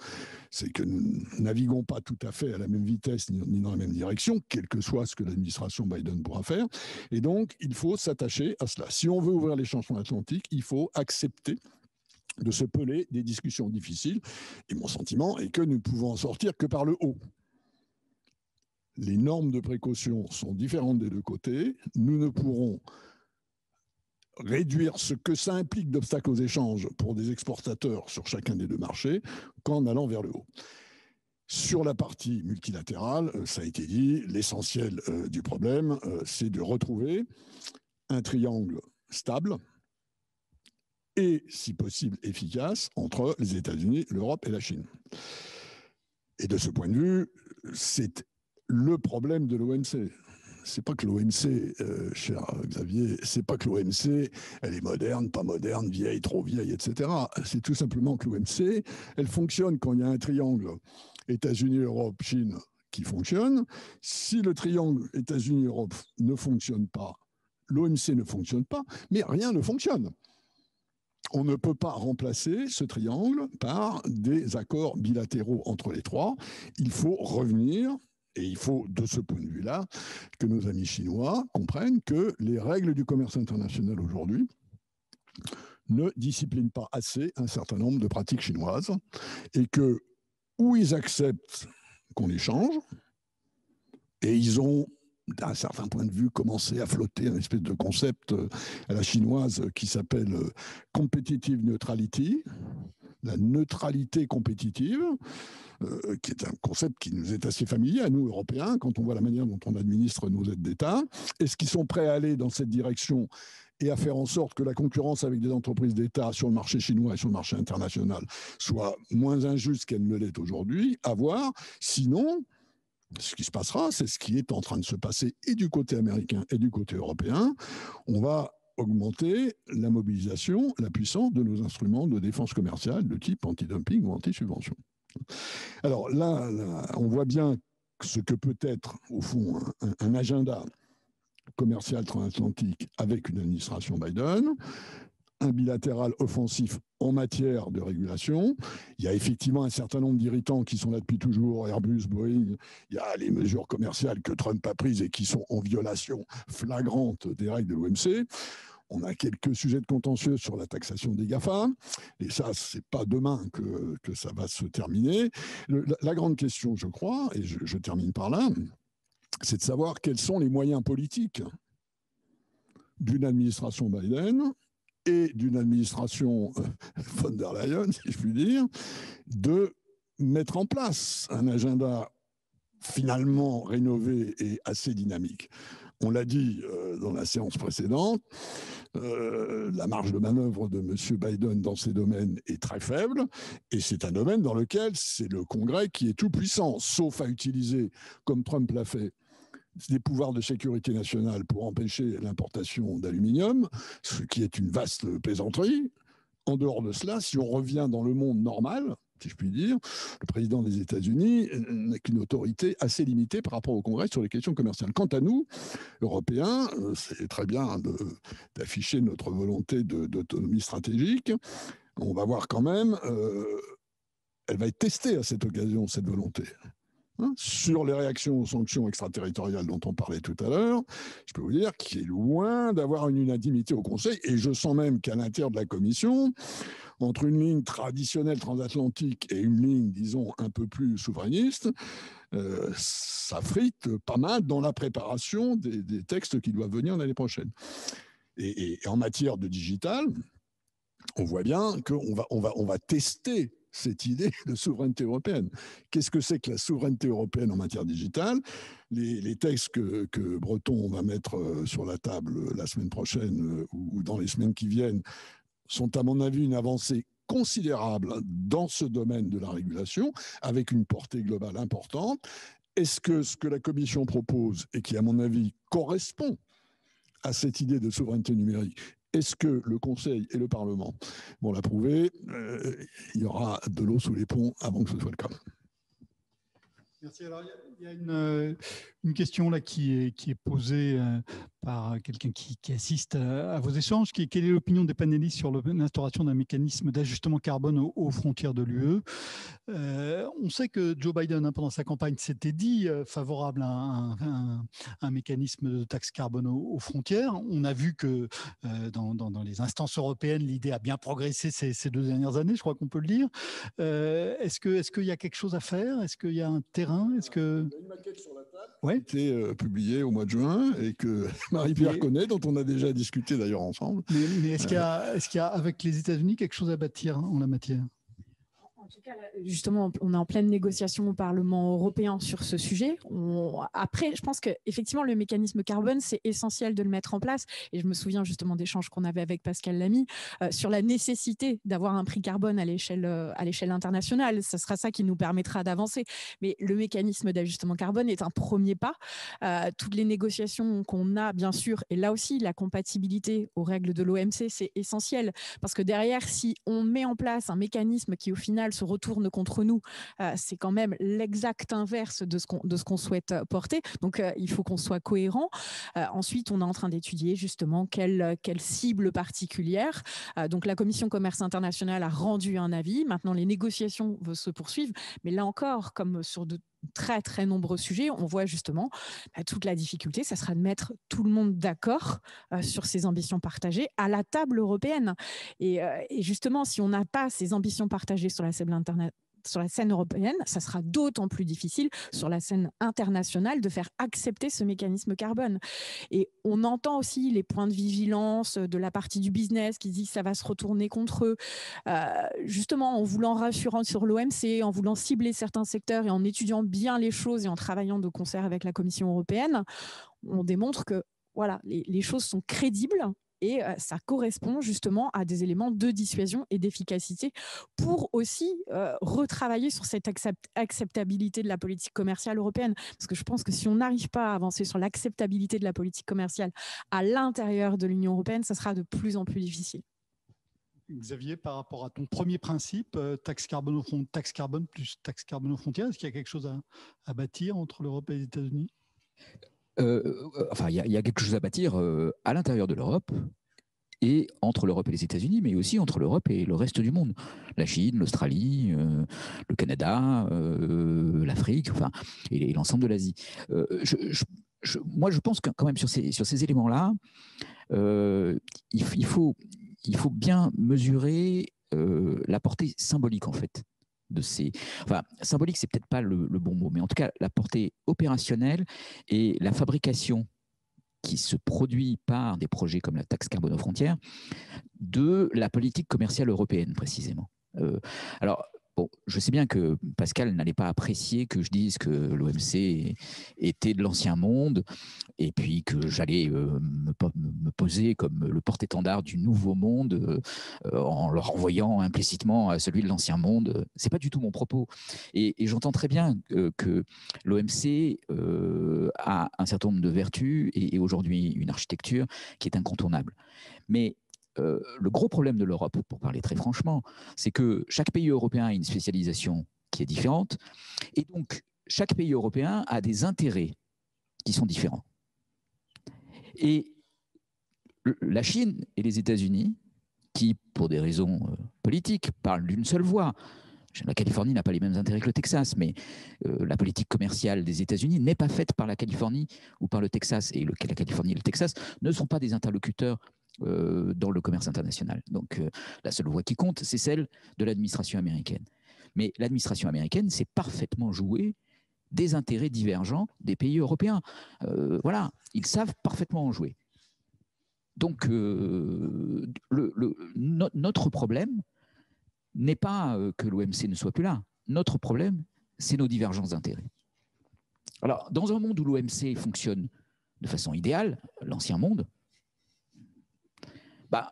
Speaker 2: c'est que nous ne naviguons pas tout à fait à la même vitesse ni dans la même direction, quel que soit ce que l'administration Biden pourra faire. Et donc, il faut s'attacher à cela. Si on veut ouvrir l'échange transatlantique, il faut accepter de se peler des discussions difficiles. Et mon sentiment est que nous ne pouvons en sortir que par le haut. Les normes de précaution sont différentes des deux côtés. Nous ne pourrons réduire ce que ça implique d'obstacles aux échanges pour des exportateurs sur chacun des deux marchés qu'en allant vers le haut. Sur la partie multilatérale, ça a été dit, l'essentiel du problème, c'est de retrouver un triangle stable et, si possible, efficace entre les États-Unis, l'Europe et la Chine. Et de ce point de vue, c'est le problème de l'OMC. C'est pas que l'OMC, cher Xavier, c'est pas que l'OMC, elle est moderne, pas moderne, vieille, trop vieille, etc. C'est tout simplement que l'OMC, elle fonctionne quand il y a un triangle États-Unis, Europe, Chine qui fonctionne. Si le triangle États-Unis, Europe ne fonctionne pas, l'OMC ne fonctionne pas, mais rien ne fonctionne. On ne peut pas remplacer ce triangle par des accords bilatéraux entre les trois. Il faut revenir, et il faut, de ce point de vue-là, que nos amis chinois comprennent que les règles du commerce international aujourd'hui ne disciplinent pas assez un certain nombre de pratiques chinoises et que, ou ils acceptent qu'on les change, et ils ont, d'un certain point de vue, commencé à flotter un espèce de concept à la chinoise qui s'appelle competitive neutrality, la neutralité compétitive, qui est un concept qui nous est assez familier à nous, Européens, quand on voit la manière dont on administre nos aides d'État. Est-ce qu'ils sont prêts à aller dans cette direction et à faire en sorte que la concurrence avec des entreprises d'État sur le marché chinois et sur le marché international soit moins injuste qu'elle ne l'est aujourd'hui? À voir. Sinon, ce qui se passera, c'est ce qui est en train de se passer et du côté américain et du côté européen. On va augmenter la mobilisation, la puissance de nos instruments de défense commerciale de type anti-dumping ou anti-subvention. Alors là, on voit bien ce que peut être, au fond, un agenda commercial transatlantique avec une administration Biden, un bilatéral offensif en matière de régulation. Il y a effectivement un certain nombre d'irritants qui sont là depuis toujours, Airbus, Boeing. Il y a les mesures commerciales que Trump a prises et qui sont en violation flagrante des règles de l'OMC. On a quelques sujets de contentieux sur la taxation des GAFA, et ça, c'est pas demain que ça va se terminer. La grande question, je crois, et je termine par là, c'est de savoir quels sont les moyens politiques d'une administration Biden et d'une administration von der Leyen, si je puis dire, de mettre en place un agenda finalement rénové et assez dynamique. On l'a dit dans la séance précédente, la marge de manœuvre de M. Biden dans ces domaines est très faible, et c'est un domaine dans lequel c'est le Congrès qui est tout puissant, sauf à utiliser, comme Trump l'a fait, des pouvoirs de sécurité nationale pour empêcher l'importation d'aluminium, ce qui est une vaste plaisanterie. En dehors de cela, si on revient dans le monde normal, si je puis dire, le président des États-Unis n'a qu'une autorité assez limitée par rapport au Congrès sur les questions commerciales. Quant à nous, Européens, c'est très bien d'afficher notre volonté d'autonomie stratégique. On va voir quand même, elle va être testée à cette occasion, cette volonté. Sur les réactions aux sanctions extraterritoriales dont on parlait tout à l'heure, je peux vous dire qu'il est loin d'avoir une unanimité au Conseil, et je sens même qu'à l'intérieur de la Commission, entre une ligne traditionnelle transatlantique et une ligne, disons, un peu plus souverainiste, ça frite pas mal dans la préparation des textes qui doivent venir l'année prochaine. Et en matière de digital, on voit bien qu'on va tester cette idée de souveraineté européenne. Qu'est-ce que c'est que la souveraineté européenne en matière digitale? Les textes que Breton va mettre sur la table la semaine prochaine ou dans les semaines qui viennent sont, à mon avis, une avancée considérable dans ce domaine de la régulation, avec une portée globale importante. Est-ce que ce que la Commission propose, et qui, à mon avis, correspond à cette idée de souveraineté numérique, est-ce que le Conseil et le Parlement vont l'approuver? Il y aura de l'eau sous les ponts avant que ce soit le cas.
Speaker 1: Merci. Alors, il y a une question là qui est posée par quelqu'un qui assiste à vos échanges. Quelle est l'opinion des panélistes sur l'instauration d'un mécanisme d'ajustement carbone aux frontières de l'UE? On sait que Joe Biden, pendant sa campagne, s'était dit favorable à un mécanisme de taxe carbone aux frontières. On a vu que dans les instances européennes, l'idée a bien progressé ces 2 dernières années, je crois qu'on peut le dire. Est-ce qu'il y a quelque chose à faire? Est-ce qu'il y a un terrain? Il y a une maquette sur la table qui a été publiée au mois de juin et que Marie-Pierre connaît, dont on a déjà discuté d'ailleurs ensemble. Mais est-ce qu'il y a, avec les États-Unis, quelque chose à bâtir en la matière?
Speaker 4: En tout cas, justement, on est en pleine négociation au Parlement européen sur ce sujet. Après, je pense qu'effectivement, le mécanisme carbone, c'est essentiel de le mettre en place. Et je me souviens justement d'échanges qu'on avait avec Pascal Lamy sur la nécessité d'avoir un prix carbone à l'échelle internationale. Ce sera ça qui nous permettra d'avancer. Mais le mécanisme d'ajustement carbone est un premier pas. Toutes les négociations qu'on a, bien sûr, et là aussi, la compatibilité aux règles de l'OMC, c'est essentiel. Parce que derrière, si on met en place un mécanisme qui, au final, se retourne contre nous, c'est quand même l'exact inverse de ce qu'on souhaite porter. Donc, il faut qu'on soit cohérent. Ensuite, on est en train d'étudier justement quelle cible particulière. Donc, la Commission commerce international a rendu un avis. Maintenant, les négociations se poursuivent. Mais là encore, comme sur de très, très nombreux sujets, on voit justement toute la difficulté, ça sera de mettre tout le monde d'accord sur ces ambitions partagées à la table européenne. Et justement, si on n'a pas ces ambitions partagées sur la scène européenne, ça sera d'autant plus difficile sur la scène internationale de faire accepter ce mécanisme carbone. Et on entend aussi les points de vigilance de la partie du business qui dit que ça va se retourner contre eux. Justement, en voulant rassurer sur l'OMC, en voulant cibler certains secteurs et en étudiant bien les choses et en travaillant de concert avec la Commission européenne, on démontre que voilà, les choses sont crédibles. Et ça correspond justement à des éléments de dissuasion et d'efficacité pour aussi retravailler sur cette acceptabilité de la politique commerciale européenne. Parce que je pense que si on n'arrive pas à avancer sur l'acceptabilité de la politique commerciale à l'intérieur de l'Union européenne, ça sera de plus en plus difficile.
Speaker 1: Xavier, par rapport à ton premier principe, taxe carbone plus taxe carbone aux frontières, est-ce qu'il y a quelque chose à bâtir entre l'Europe et les États-Unis ?
Speaker 3: Enfin, il y a quelque chose à bâtir à l'intérieur de l'Europe et entre l'Europe et les États-Unis, mais aussi entre l'Europe et le reste du monde. La Chine, l'Australie, le Canada, l'Afrique, enfin, et l'ensemble de l'Asie. Moi, je pense que quand même sur ces éléments-là, il faut bien mesurer la portée symbolique, en fait. Enfin, symbolique, c'est peut-être pas le bon mot, mais en tout cas, la portée opérationnelle et la fabrication qui se produit par des projets comme la taxe carbone aux frontières de la politique commerciale européenne, précisément. Alors, bon, je sais bien que Pascal n'allait pas apprécier que je dise que l'OMC était de l'ancien monde et puis que j'allais me poser comme le porte-étendard du nouveau monde en le renvoyant implicitement à celui de l'ancien monde. Ce n'est pas du tout mon propos. Et j'entends très bien que l'OMC a un certain nombre de vertus et aujourd'hui une architecture qui est incontournable. Mais le gros problème de l'Europe, pour parler très franchement, c'est que chaque pays européen a une spécialisation qui est différente et donc chaque pays européen a des intérêts qui sont différents. Et la Chine et les États-Unis, qui, pour des raisons politiques, parlent d'une seule voix. La Californie n'a pas les mêmes intérêts que le Texas, mais la politique commerciale des États-Unis n'est pas faite par la Californie ou par le Texas. Et la Californie et le Texas ne sont pas des interlocuteurs dans le commerce international. Donc, la seule voix qui compte, c'est celle de l'administration américaine. Mais l'administration américaine s'est parfaitement jouée des intérêts divergents des pays européens. Voilà, ils savent parfaitement en jouer. Donc, notre problème n'est pas que l'OMC ne soit plus là. Notre problème, c'est nos divergences d'intérêts. Alors, dans un monde où l'OMC fonctionne de façon idéale, l'ancien monde,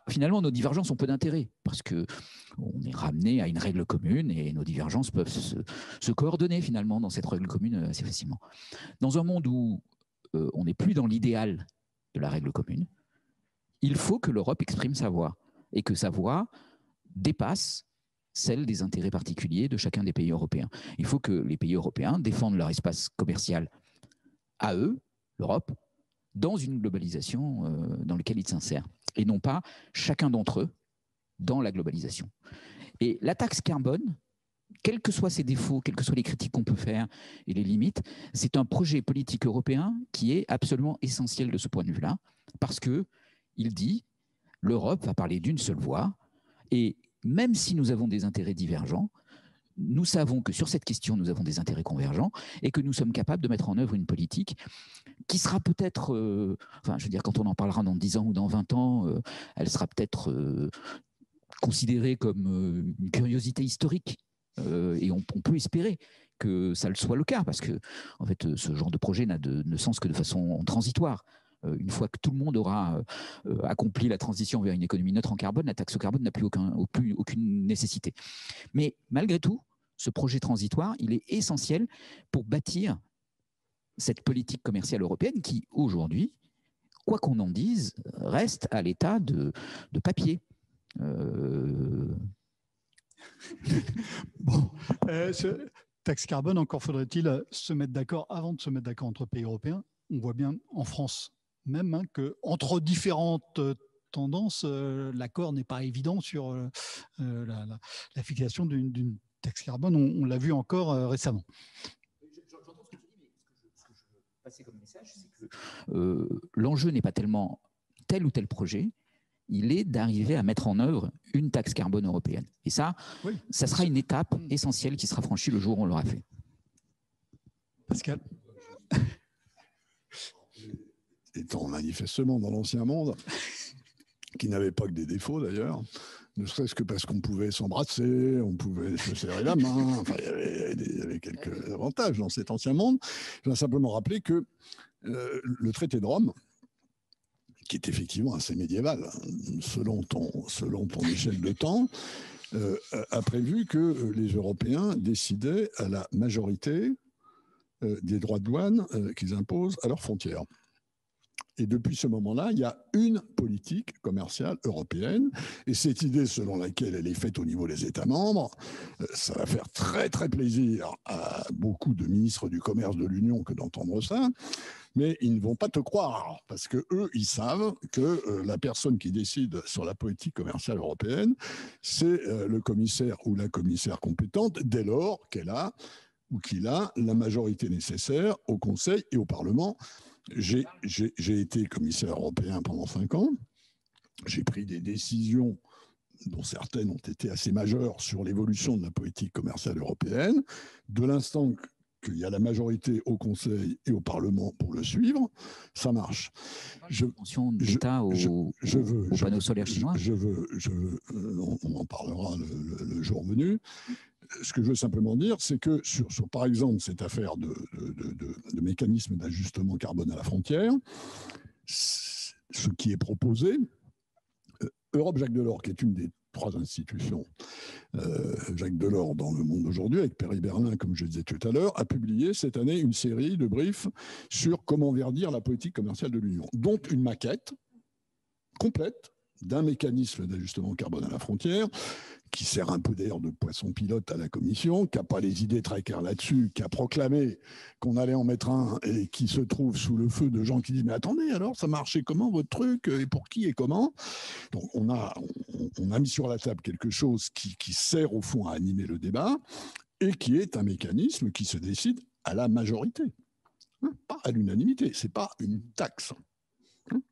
Speaker 3: finalement, nos divergences ont peu d'intérêt parce qu'on est ramené à une règle commune et nos divergences peuvent se coordonner finalement dans cette règle commune assez facilement. Dans un monde où on n'est plus dans l'idéal de la règle commune, il faut que l'Europe exprime sa voix et que sa voix dépasse celle des intérêts particuliers de chacun des pays européens. Il faut que les pays européens défendent leur espace commercial à eux, l'Europe, dans une globalisation dans laquelle ils s'insèrent, et non pas chacun d'entre eux dans la globalisation. Et la taxe carbone, quels que soient ses défauts, quelles que soient les critiques qu'on peut faire et les limites, c'est un projet politique européen qui est absolument essentiel de ce point de vue-là, parce qu'il dit l'Europe va parler d'une seule voix, et même si nous avons des intérêts divergents, nous savons que sur cette question, nous avons des intérêts convergents et que nous sommes capables de mettre en œuvre une politique qui sera peut-être, je veux dire, quand on en parlera dans 10 ans ou dans 20 ans, elle sera peut-être considérée comme une curiosité historique. Et on peut espérer que ça le soit le cas, parce que en fait, ce genre de projet n'a de sens que de façon transitoire. Une fois que tout le monde aura accompli la transition vers une économie neutre en carbone, la taxe au carbone n'a plus aucune nécessité. Mais malgré tout, ce projet transitoire, il est essentiel pour bâtir cette politique commerciale européenne qui, aujourd'hui, quoi qu'on en dise, reste à l'état de papier.
Speaker 1: Bon, taxe carbone, encore faudrait-il se mettre d'accord avant de se mettre d'accord entre pays européens. On voit bien en France même qu'entre différentes tendances, l'accord n'est pas évident sur la fixation d'une taxe carbone. On l'a vu encore récemment.
Speaker 3: J'entends ce que tu dis, mais ce que je veux passer comme message, c'est que l'enjeu n'est pas tellement tel ou tel projet, il est d'arriver à mettre en œuvre une taxe carbone européenne. Et ça, oui, ça sera une étape essentielle qui sera franchie le jour où on l'aura fait.
Speaker 1: Pascal.
Speaker 2: Étant manifestement dans l'ancien monde, qui n'avait pas que des défauts d'ailleurs, ne serait-ce que parce qu'on pouvait s'embrasser, on pouvait se serrer la main, enfin, il y avait quelques avantages dans cet ancien monde. Je vais simplement rappeler que le traité de Rome, qui est effectivement assez médiéval, selon ton échelle de temps, a prévu que les Européens décidaient à la majorité des droits de douane qu'ils imposent à leurs frontières. Et depuis ce moment-là, il y a une politique commerciale européenne. Et cette idée selon laquelle elle est faite au niveau des États membres, ça va faire très, très plaisir à beaucoup de ministres du commerce de l'Union que d'entendre ça. Mais ils ne vont pas te croire, parce qu'eux, ils savent que la personne qui décide sur la politique commerciale européenne, c'est le commissaire ou la commissaire compétente, dès lors qu'elle a ou qu'il a la majorité nécessaire au Conseil et au Parlement. J'ai été commissaire européen pendant 5 ans. J'ai pris des décisions dont certaines ont été assez majeures sur l'évolution de la politique commerciale européenne. De l'instant qu'il y a la majorité au Conseil et au Parlement pour le suivre, ça marche.
Speaker 3: D'État au panneau solaire chinois.
Speaker 2: On en parlera le jour venu. Ce que je veux simplement dire, c'est que sur par exemple, cette affaire de mécanisme d'ajustement carbone à la frontière, ce qui est proposé, Europe Jacques Delors, qui est une des 3 institutions Jacques Delors dans le monde aujourd'hui, avec Perry Berlin, comme je disais tout à l'heure, a publié cette année une série de briefs sur comment verdir la politique commerciale de l'Union, dont une maquette complète d'un mécanisme d'ajustement carbone à la frontière, qui sert un peu d'ailleurs de poisson pilote à la Commission, qui n'a pas les idées très claires là-dessus, qui a proclamé qu'on allait en mettre un et qui se trouve sous le feu de gens qui disent « Mais attendez, alors, ça marchait comment votre truc et pour qui et comment ?» Donc, on a mis sur la table quelque chose qui sert au fond à animer le débat et qui est un mécanisme qui se décide à la majorité, pas à l'unanimité. Ce n'est pas une taxe.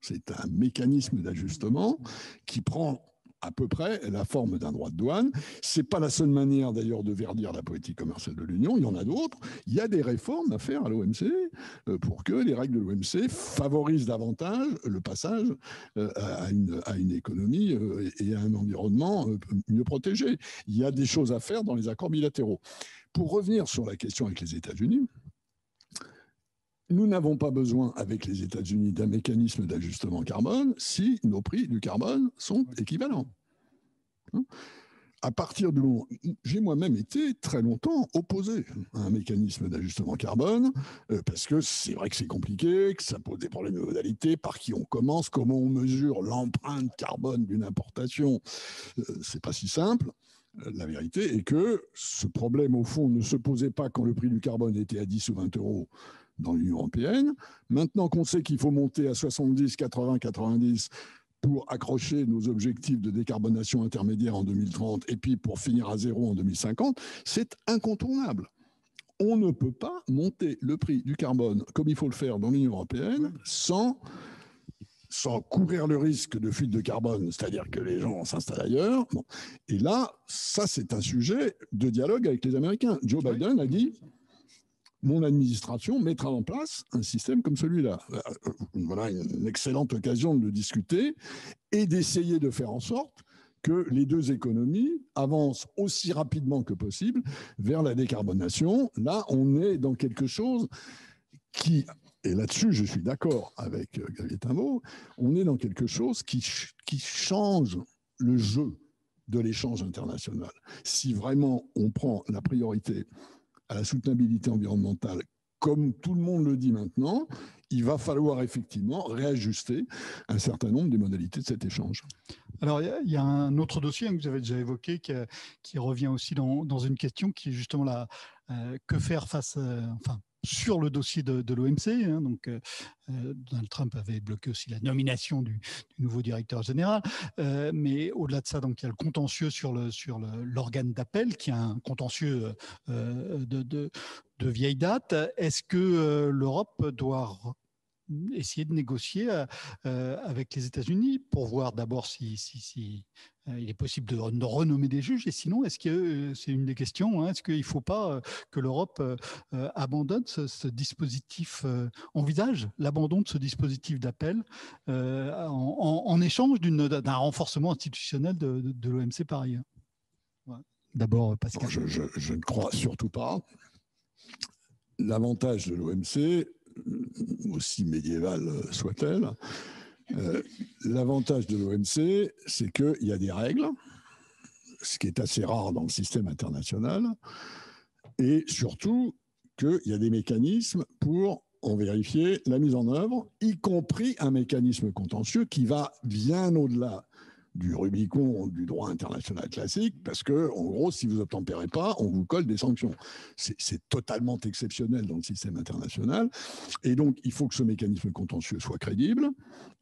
Speaker 2: C'est un mécanisme d'ajustement qui prend à peu près la forme d'un droit de douane. Ce n'est pas la seule manière d'ailleurs de verdir la politique commerciale de l'Union, il y en a d'autres. Il y a des réformes à faire à l'OMC pour que les règles de l'OMC favorisent davantage le passage à une économie et à un environnement mieux protégé. Il y a des choses à faire dans les accords bilatéraux. Pour revenir sur la question avec les États-Unis, nous n'avons pas besoin, avec les États-Unis, d'un mécanisme d'ajustement carbone si nos prix du carbone sont équivalents. À partir de où j'ai moi-même été très longtemps opposé à un mécanisme d'ajustement carbone, parce que c'est vrai que c'est compliqué, que ça pose des problèmes de modalité, par qui on commence, comment on mesure l'empreinte carbone d'une importation, c'est pas si simple. La vérité est que ce problème, au fond, ne se posait pas quand le prix du carbone était à 10 ou 20 euros dans l'Union européenne. Maintenant qu'on sait qu'il faut monter à 70, 80, 90 pour accrocher nos objectifs de décarbonation intermédiaire en 2030 et puis pour finir à 0 en 2050, c'est incontournable. On ne peut pas monter le prix du carbone comme il faut le faire dans l'Union européenne sans courir le risque de fuite de carbone, c'est-à-dire que les gens s'installent ailleurs. Bon. Et là, ça, c'est un sujet de dialogue avec les Américains. Joe Biden a dit « Mon administration mettra en place un système comme celui-là ». Voilà une excellente occasion de le discuter et d'essayer de faire en sorte que les deux économies avancent aussi rapidement que possible vers la décarbonation. Là, on est dans quelque chose qui... Et là-dessus, je suis d'accord avec Xavier Tinvaux, on est dans quelque chose qui change le jeu de l'échange international. Si vraiment on prend la priorité à la soutenabilité environnementale, comme tout le monde le dit maintenant, il va falloir effectivement réajuster un certain nombre des modalités de cet échange.
Speaker 1: Alors, il y a un autre dossier que vous avez déjà évoqué qui revient aussi dans une question qui est justement que faire face, sur le dossier de l'OMC. Donc, Donald Trump avait bloqué aussi la nomination du nouveau directeur général. Mais au-delà de ça, donc, il y a le contentieux sur l'organe d'appel, qui est un contentieux de vieille date. Est-ce que l'Europe doit essayer de négocier avec les États-Unis pour voir d'abord si il est possible de renommer des juges, et sinon, est-ce que c'est une des questions, est-ce qu'il ne faut pas que l'Europe abandonne ce dispositif, envisage l'abandon de ce dispositif d'appel en échange d'un renforcement institutionnel de l'OMC par ailleurs? D'abord, Pascal.
Speaker 2: Je ne crois surtout pas. L'avantage de l'OMC, aussi médiévale soit-elle, l'avantage de l'OMC, c'est qu'il y a des règles, ce qui est assez rare dans le système international, et surtout qu'il y a des mécanismes pour en vérifier la mise en œuvre, y compris un mécanisme contentieux qui va bien au-delà du Rubicon du droit international classique, parce que, en gros, si vous n'obtempérez pas, on vous colle des sanctions. C'est totalement exceptionnel dans le système international. Et donc, il faut que ce mécanisme contentieux soit crédible.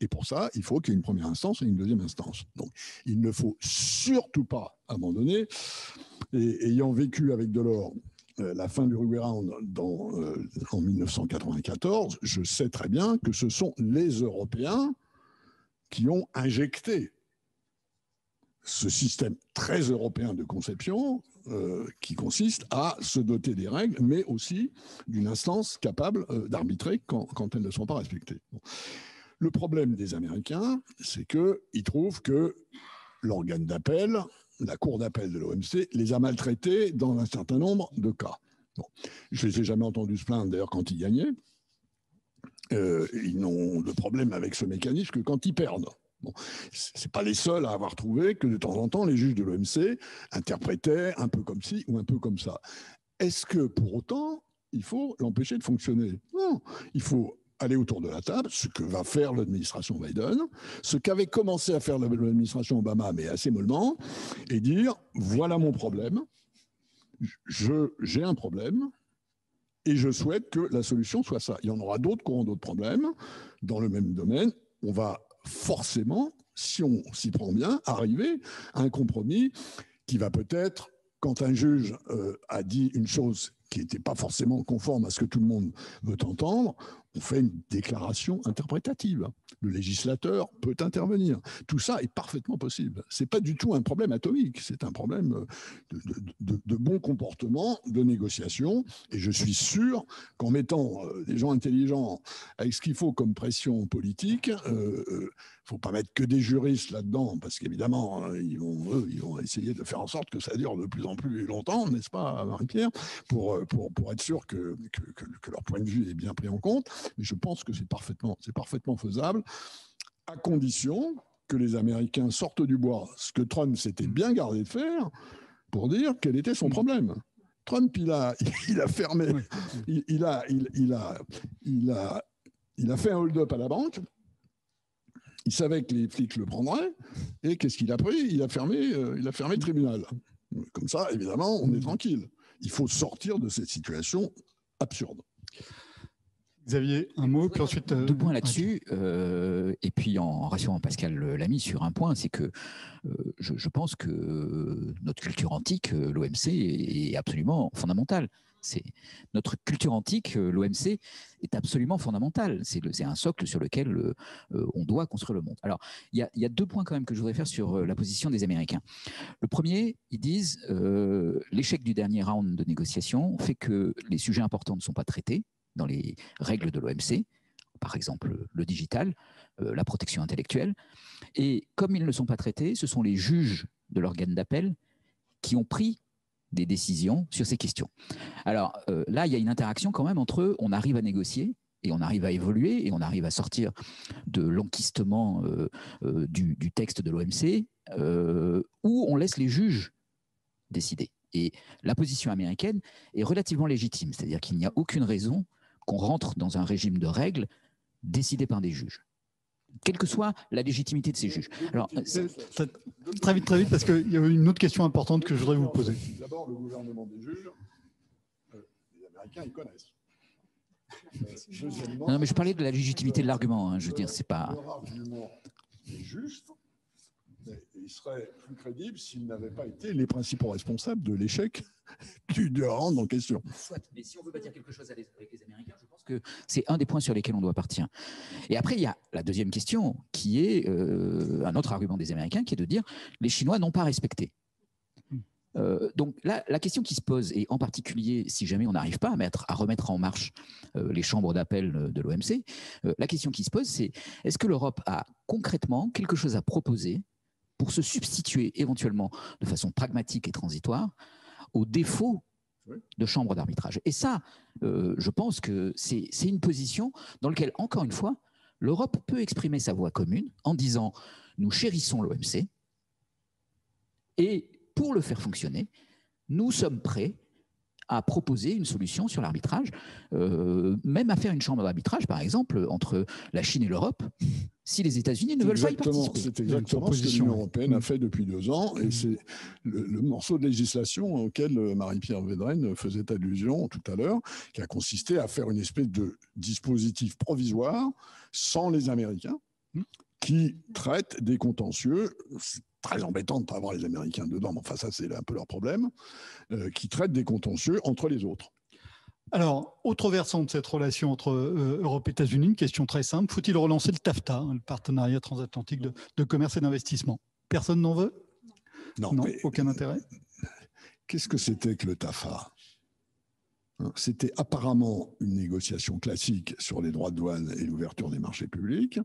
Speaker 2: Et pour ça, il faut qu'il y ait une première instance et une deuxième instance. Donc, il ne faut surtout pas abandonner. Et ayant vécu avec Delors la fin du Rugby Round en 1994, je sais très bien que ce sont les Européens qui ont injecté ce système très européen de conception qui consiste à se doter des règles, mais aussi d'une instance capable d'arbitrer quand elles ne sont pas respectées. Bon. Le problème des Américains, c'est qu'ils trouvent que l'organe d'appel, la cour d'appel de l'OMC, les a maltraités dans un certain nombre de cas. Bon. Je ne les ai jamais entendus se plaindre, d'ailleurs, quand ils gagnaient. Ils n'ont de problème avec ce mécanisme que quand ils perdent. Bon, ce n'est pas les seuls à avoir trouvé que de temps en temps, les juges de l'OMC interprétaient un peu comme ci ou un peu comme ça. Est-ce que pour autant, il faut l'empêcher de fonctionner? Non, il faut aller autour de la table, ce que va faire l'administration Biden, ce qu'avait commencé à faire l'administration Obama, mais assez mollement, et dire, voilà mon problème, j'ai un problème, et je souhaite que la solution soit ça. Il y en aura d'autres qui auront d'autres problèmes dans le même domaine. On va forcément, si on s'y prend bien, arriver à un compromis qui va peut-être, quand un juge a dit une chose qui n'était pas forcément conforme à ce que tout le monde veut entendre, on fait une déclaration interprétative. Le législateur peut intervenir. Tout ça est parfaitement possible. Ce n'est pas du tout un problème atomique, c'est un problème de bon comportement, de négociation. Et je suis sûr qu'en mettant des gens intelligents avec ce qu'il faut comme pression politique, il ne faut pas mettre que des juristes là-dedans, parce qu'évidemment, ils vont essayer de faire en sorte que ça dure de plus en plus longtemps, n'est-ce pas, Marie-Pierre, pour être sûr que leur point de vue est bien pris en compte. Mais je pense que c'est parfaitement faisable, à condition que les Américains sortent du bois, ce que Trump s'était bien gardé de faire, pour dire quel était son problème. Trump, il a fermé, il a fait un hold-up à la banque. Il savait que les flics le prendraient, et qu'est-ce qu'il a pris? Il a fermé le tribunal. Comme ça, évidemment, on est tranquille. Il faut sortir de cette situation absurde.
Speaker 1: Xavier, un mot, puis ensuite...
Speaker 3: Deux points là-dessus, et puis en rassurant Pascal Lamy sur un point, c'est que je pense que notre culture antique, l'OMC, est absolument fondamentale. Notre culture antique, l'OMC, est absolument fondamentale. C'est un socle sur lequel on doit construire le monde. Alors, il y a deux points quand même que je voudrais faire sur la position des Américains. Le premier, ils disent l'échec du dernier round de négociation fait que les sujets importants ne sont pas traités dans les règles de l'OMC, par exemple le digital, la protection intellectuelle. Et comme ils ne sont pas traités, ce sont les juges de l'organe d'appel qui ont pris des décisions sur ces questions. Alors là, il y a une interaction quand même entre eux. On arrive à négocier et on arrive à évoluer et on arrive à sortir de l'enquistement du texte de l'OMC où on laisse les juges décider. Et la position américaine est relativement légitime, c'est-à-dire qu'il n'y a aucune raison qu'on rentre dans un régime de règles décidés par des juges, quelle que soit la légitimité de ces juges. Alors,
Speaker 1: très vite, parce qu'il y a une autre question importante que je voudrais vous poser.
Speaker 2: D'abord, le gouvernement des juges, les Américains, ils connaissent.
Speaker 3: Non, mais je parlais de la légitimité de l'argument. Hein, je veux dire, c'est pas.
Speaker 2: Leur argument est juste, mais il serait plus crédible s'ils n'avaient pas été les principaux responsables de l'échec du round en question.
Speaker 3: Soit, mais si on veut bâtir quelque chose avec les Américains, je pense que c'est un des points sur lesquels on doit partir. Et après, il y a la deuxième question, qui est un autre argument des Américains, qui est de dire les Chinois n'ont pas respecté. Donc là, la question qui se pose, et en particulier si jamais on n'arrive pas à remettre en marche les chambres d'appel de l'OMC, la question qui se pose, c'est est-ce que l'Europe a concrètement quelque chose à proposer pour se substituer éventuellement de façon pragmatique et transitoire au défaut de chambres d'arbitrage. Et ça, je pense que c'est une position dans laquelle, encore une fois, l'Europe peut exprimer sa voix commune en disant « nous chérissons l'OMC et pour le faire fonctionner, nous sommes prêts à proposer une solution sur l'arbitrage, même à faire une chambre d'arbitrage, par exemple, entre la Chine et l'Europe, si les États-Unis ne veulent pas y participer.
Speaker 2: C'est exactement ce que l'Union européenne a fait depuis 2 ans, et c'est le morceau de législation auquel Marie-Pierre Védrenne faisait allusion tout à l'heure, qui a consisté à faire une espèce de dispositif provisoire sans les Américains, qui traite des contentieux. C'est très embêtant de ne pas avoir les Américains dedans, mais enfin ça c'est un peu leur problème, qui traite des contentieux entre les autres.
Speaker 1: Alors, autre versant de cette relation entre Europe et États-Unis, une question très simple, faut-il relancer le TAFTA, le partenariat transatlantique de commerce et d'investissement? Personne n'en veut? Non, aucun intérêt?
Speaker 2: Qu'est-ce que c'était que le TAFTA? C'était apparemment une négociation classique sur les droits de douane et l'ouverture des marchés publics.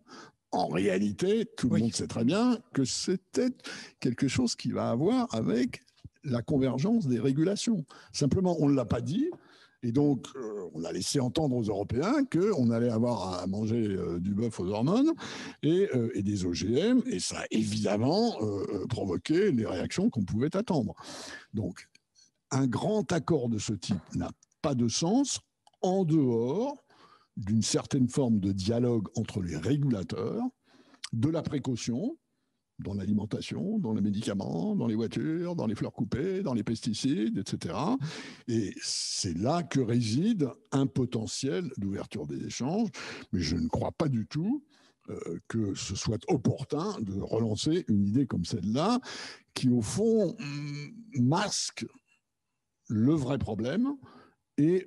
Speaker 2: En réalité, tout le monde sait très bien que c'était quelque chose qui va avoir avec la convergence des régulations. Simplement, on ne l'a pas dit, et donc on a laissé entendre aux Européens qu'on allait avoir à manger du bœuf aux hormones et des OGM, et ça a évidemment provoqué les réactions qu'on pouvait attendre. Donc, un grand accord de ce type n'a pas de sens en dehors d'une certaine forme de dialogue entre les régulateurs, de la précaution dans l'alimentation, dans les médicaments, dans les voitures, dans les fleurs coupées, dans les pesticides, etc. Et c'est là que réside un potentiel d'ouverture des échanges. Mais je ne crois pas du tout que ce soit opportun de relancer une idée comme celle-là, qui au fond masque le vrai problème et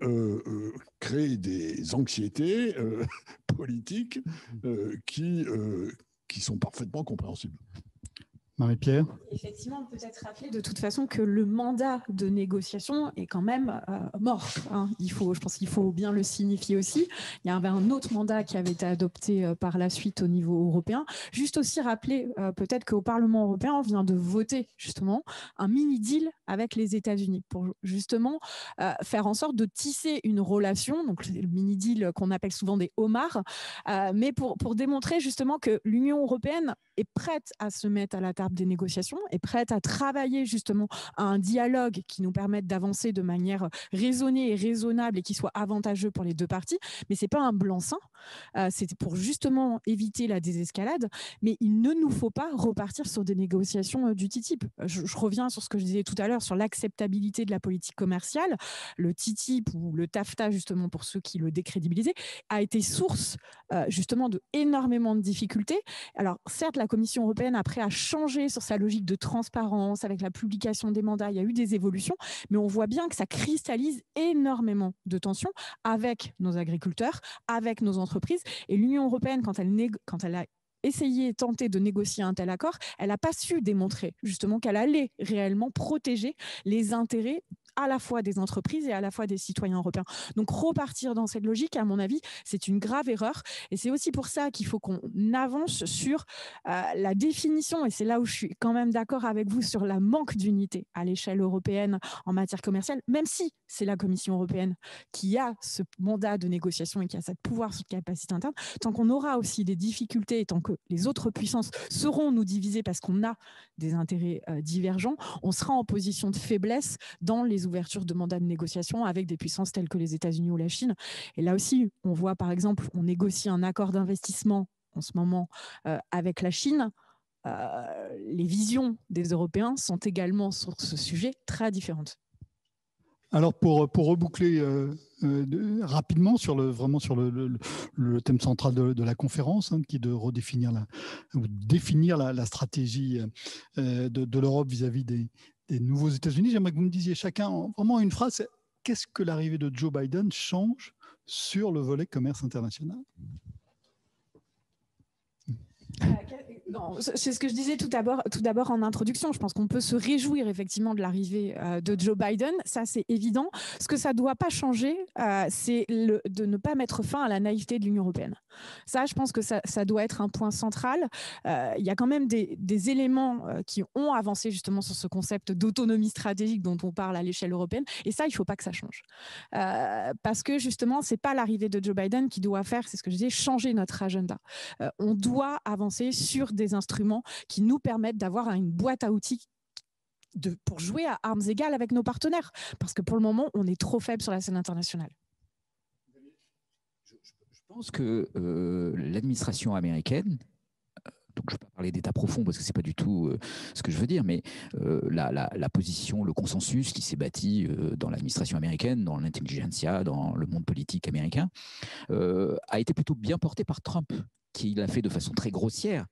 Speaker 2: créer des anxiétés politiques qui sont parfaitement compréhensibles.
Speaker 1: Marie-Pierre?
Speaker 4: Effectivement, peut-être rappeler de toute façon que le mandat de négociation est quand même mort. Hein. Je pense qu'il faut bien le signifier aussi. Il y avait un autre mandat qui avait été adopté par la suite au niveau européen. Juste aussi rappeler peut-être qu'au Parlement européen, on vient de voter justement un mini-deal avec les États-Unis pour justement faire en sorte de tisser une relation, donc le mini-deal qu'on appelle souvent des homards, mais pour démontrer justement que l'Union européenne est prête à se mettre à la table des négociations, est prête à travailler justement à un dialogue qui nous permette d'avancer de manière raisonnée et raisonnable et qui soit avantageux pour les deux parties. Mais ce n'est pas un blanc-seing, c'est pour justement éviter la désescalade, mais il ne nous faut pas repartir sur des négociations du TTIP. Je reviens sur ce que je disais tout à l'heure sur l'acceptabilité de la politique commerciale. Le TTIP ou le TAFTA, justement pour ceux qui le décrédibilisaient, a été source justement de énormément de difficultés. Alors certes, la Commission européenne après a changé sur sa logique de transparence avec la publication des mandats, il y a eu des évolutions, mais on voit bien que ça cristallise énormément de tensions avec nos agriculteurs, avec nos entreprises, et l'Union européenne, quand elle a essayé, tenté de négocier un tel accord, elle n'a pas su démontrer justement qu'elle allait réellement protéger les intérêts à la fois des entreprises et à la fois des citoyens européens. Donc repartir dans cette logique, à mon avis, c'est une grave erreur. Et c'est aussi pour ça qu'il faut qu'on avance sur la définition, et c'est là où je suis quand même d'accord avec vous sur la manque d'unité à l'échelle européenne en matière commerciale, même si c'est la Commission européenne qui a ce mandat de négociation et qui a ce pouvoir sur capacité interne, tant qu'on aura aussi des difficultés et tant que les autres puissances seront nous diviser parce qu'on a des intérêts divergents, on sera en position de faiblesse dans les ouvertures de mandats de négociation avec des puissances telles que les États-Unis ou la Chine. Et là aussi, on voit par exemple, on négocie un accord d'investissement en ce moment avec la Chine. Les visions des Européens sont également sur ce sujet très différentes.
Speaker 1: Alors pour reboucler rapidement sur le thème central de la conférence, hein, qui est de redéfinir définir la stratégie de l'Europe vis-à-vis des nouveaux États-Unis, j'aimerais que vous me disiez chacun vraiment une phrase, qu'est-ce que l'arrivée de Joe Biden change sur le volet commerce international?
Speaker 4: C'est ce que je disais tout d'abord en introduction. Je pense qu'on peut se réjouir effectivement de l'arrivée de Joe Biden. Ça, c'est évident. Ce que ça ne doit pas changer, c'est de ne pas mettre fin à la naïveté de l'Union européenne. Ça, je pense que ça doit être un point central. Il y a quand même des éléments qui ont avancé justement sur ce concept d'autonomie stratégique dont on parle à l'échelle européenne. Et ça, il ne faut pas que ça change. Parce que justement, ce n'est pas l'arrivée de Joe Biden qui doit faire, c'est ce que je disais, changer notre agenda. On doit avancer sur des instruments qui nous permettent d'avoir une boîte à outils pour jouer à armes égales avec nos partenaires. Parce que pour le moment, on est trop faible sur la scène internationale.
Speaker 3: Je pense que l'administration américaine, donc je ne vais pas parler d'état profond parce que ce n'est pas du tout ce que je veux dire, mais la position, le consensus qui s'est bâti dans l'administration américaine, dans l'intelligentsia, dans le monde politique américain, a été plutôt bien porté par Trump, qui l'a fait de façon très grossière,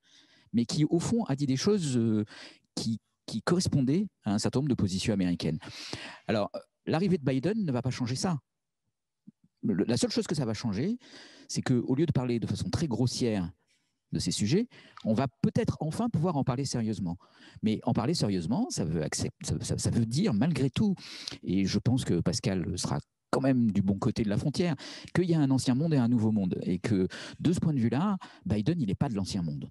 Speaker 3: mais qui, au fond, a dit des choses qui correspondaient à un certain nombre de positions américaines. Alors, l'arrivée de Biden ne va pas changer ça. La seule chose que ça va changer, c'est qu'au lieu de parler de façon très grossière de ces sujets, on va peut-être enfin pouvoir en parler sérieusement. Mais en parler sérieusement, ça veut dire, malgré tout, et je pense que Pascal sera quand même du bon côté de la frontière, qu'il y a un ancien monde et un nouveau monde. Et que, de ce point de vue-là, Biden, il n'est pas de l'ancien monde.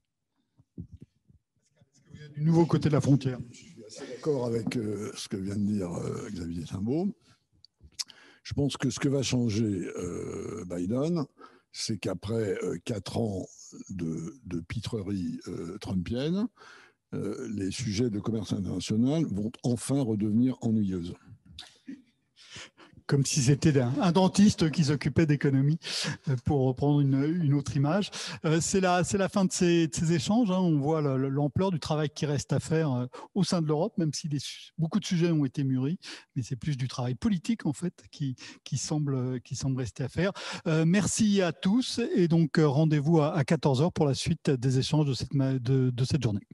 Speaker 1: Est-ce que vous êtes du nouveau côté de la frontière?
Speaker 2: Je suis assez d'accord avec ce que vient de dire Xavier Timbaud. Je pense que ce que va changer Biden, c'est qu'après 4 ans de pitrerie trumpienne, les sujets de commerce international vont enfin redevenir ennuyeuses.
Speaker 1: Comme si c'était un dentiste qui s'occupait d'économie, pour reprendre une autre image. C'est la fin de ces échanges. Hein. On voit l'ampleur du travail qui reste à faire au sein de l'Europe, même si beaucoup de sujets ont été mûris, mais c'est plus du travail politique en fait qui semble rester à faire. Merci à tous et donc rendez-vous à 14h pour la suite des échanges de cette journée.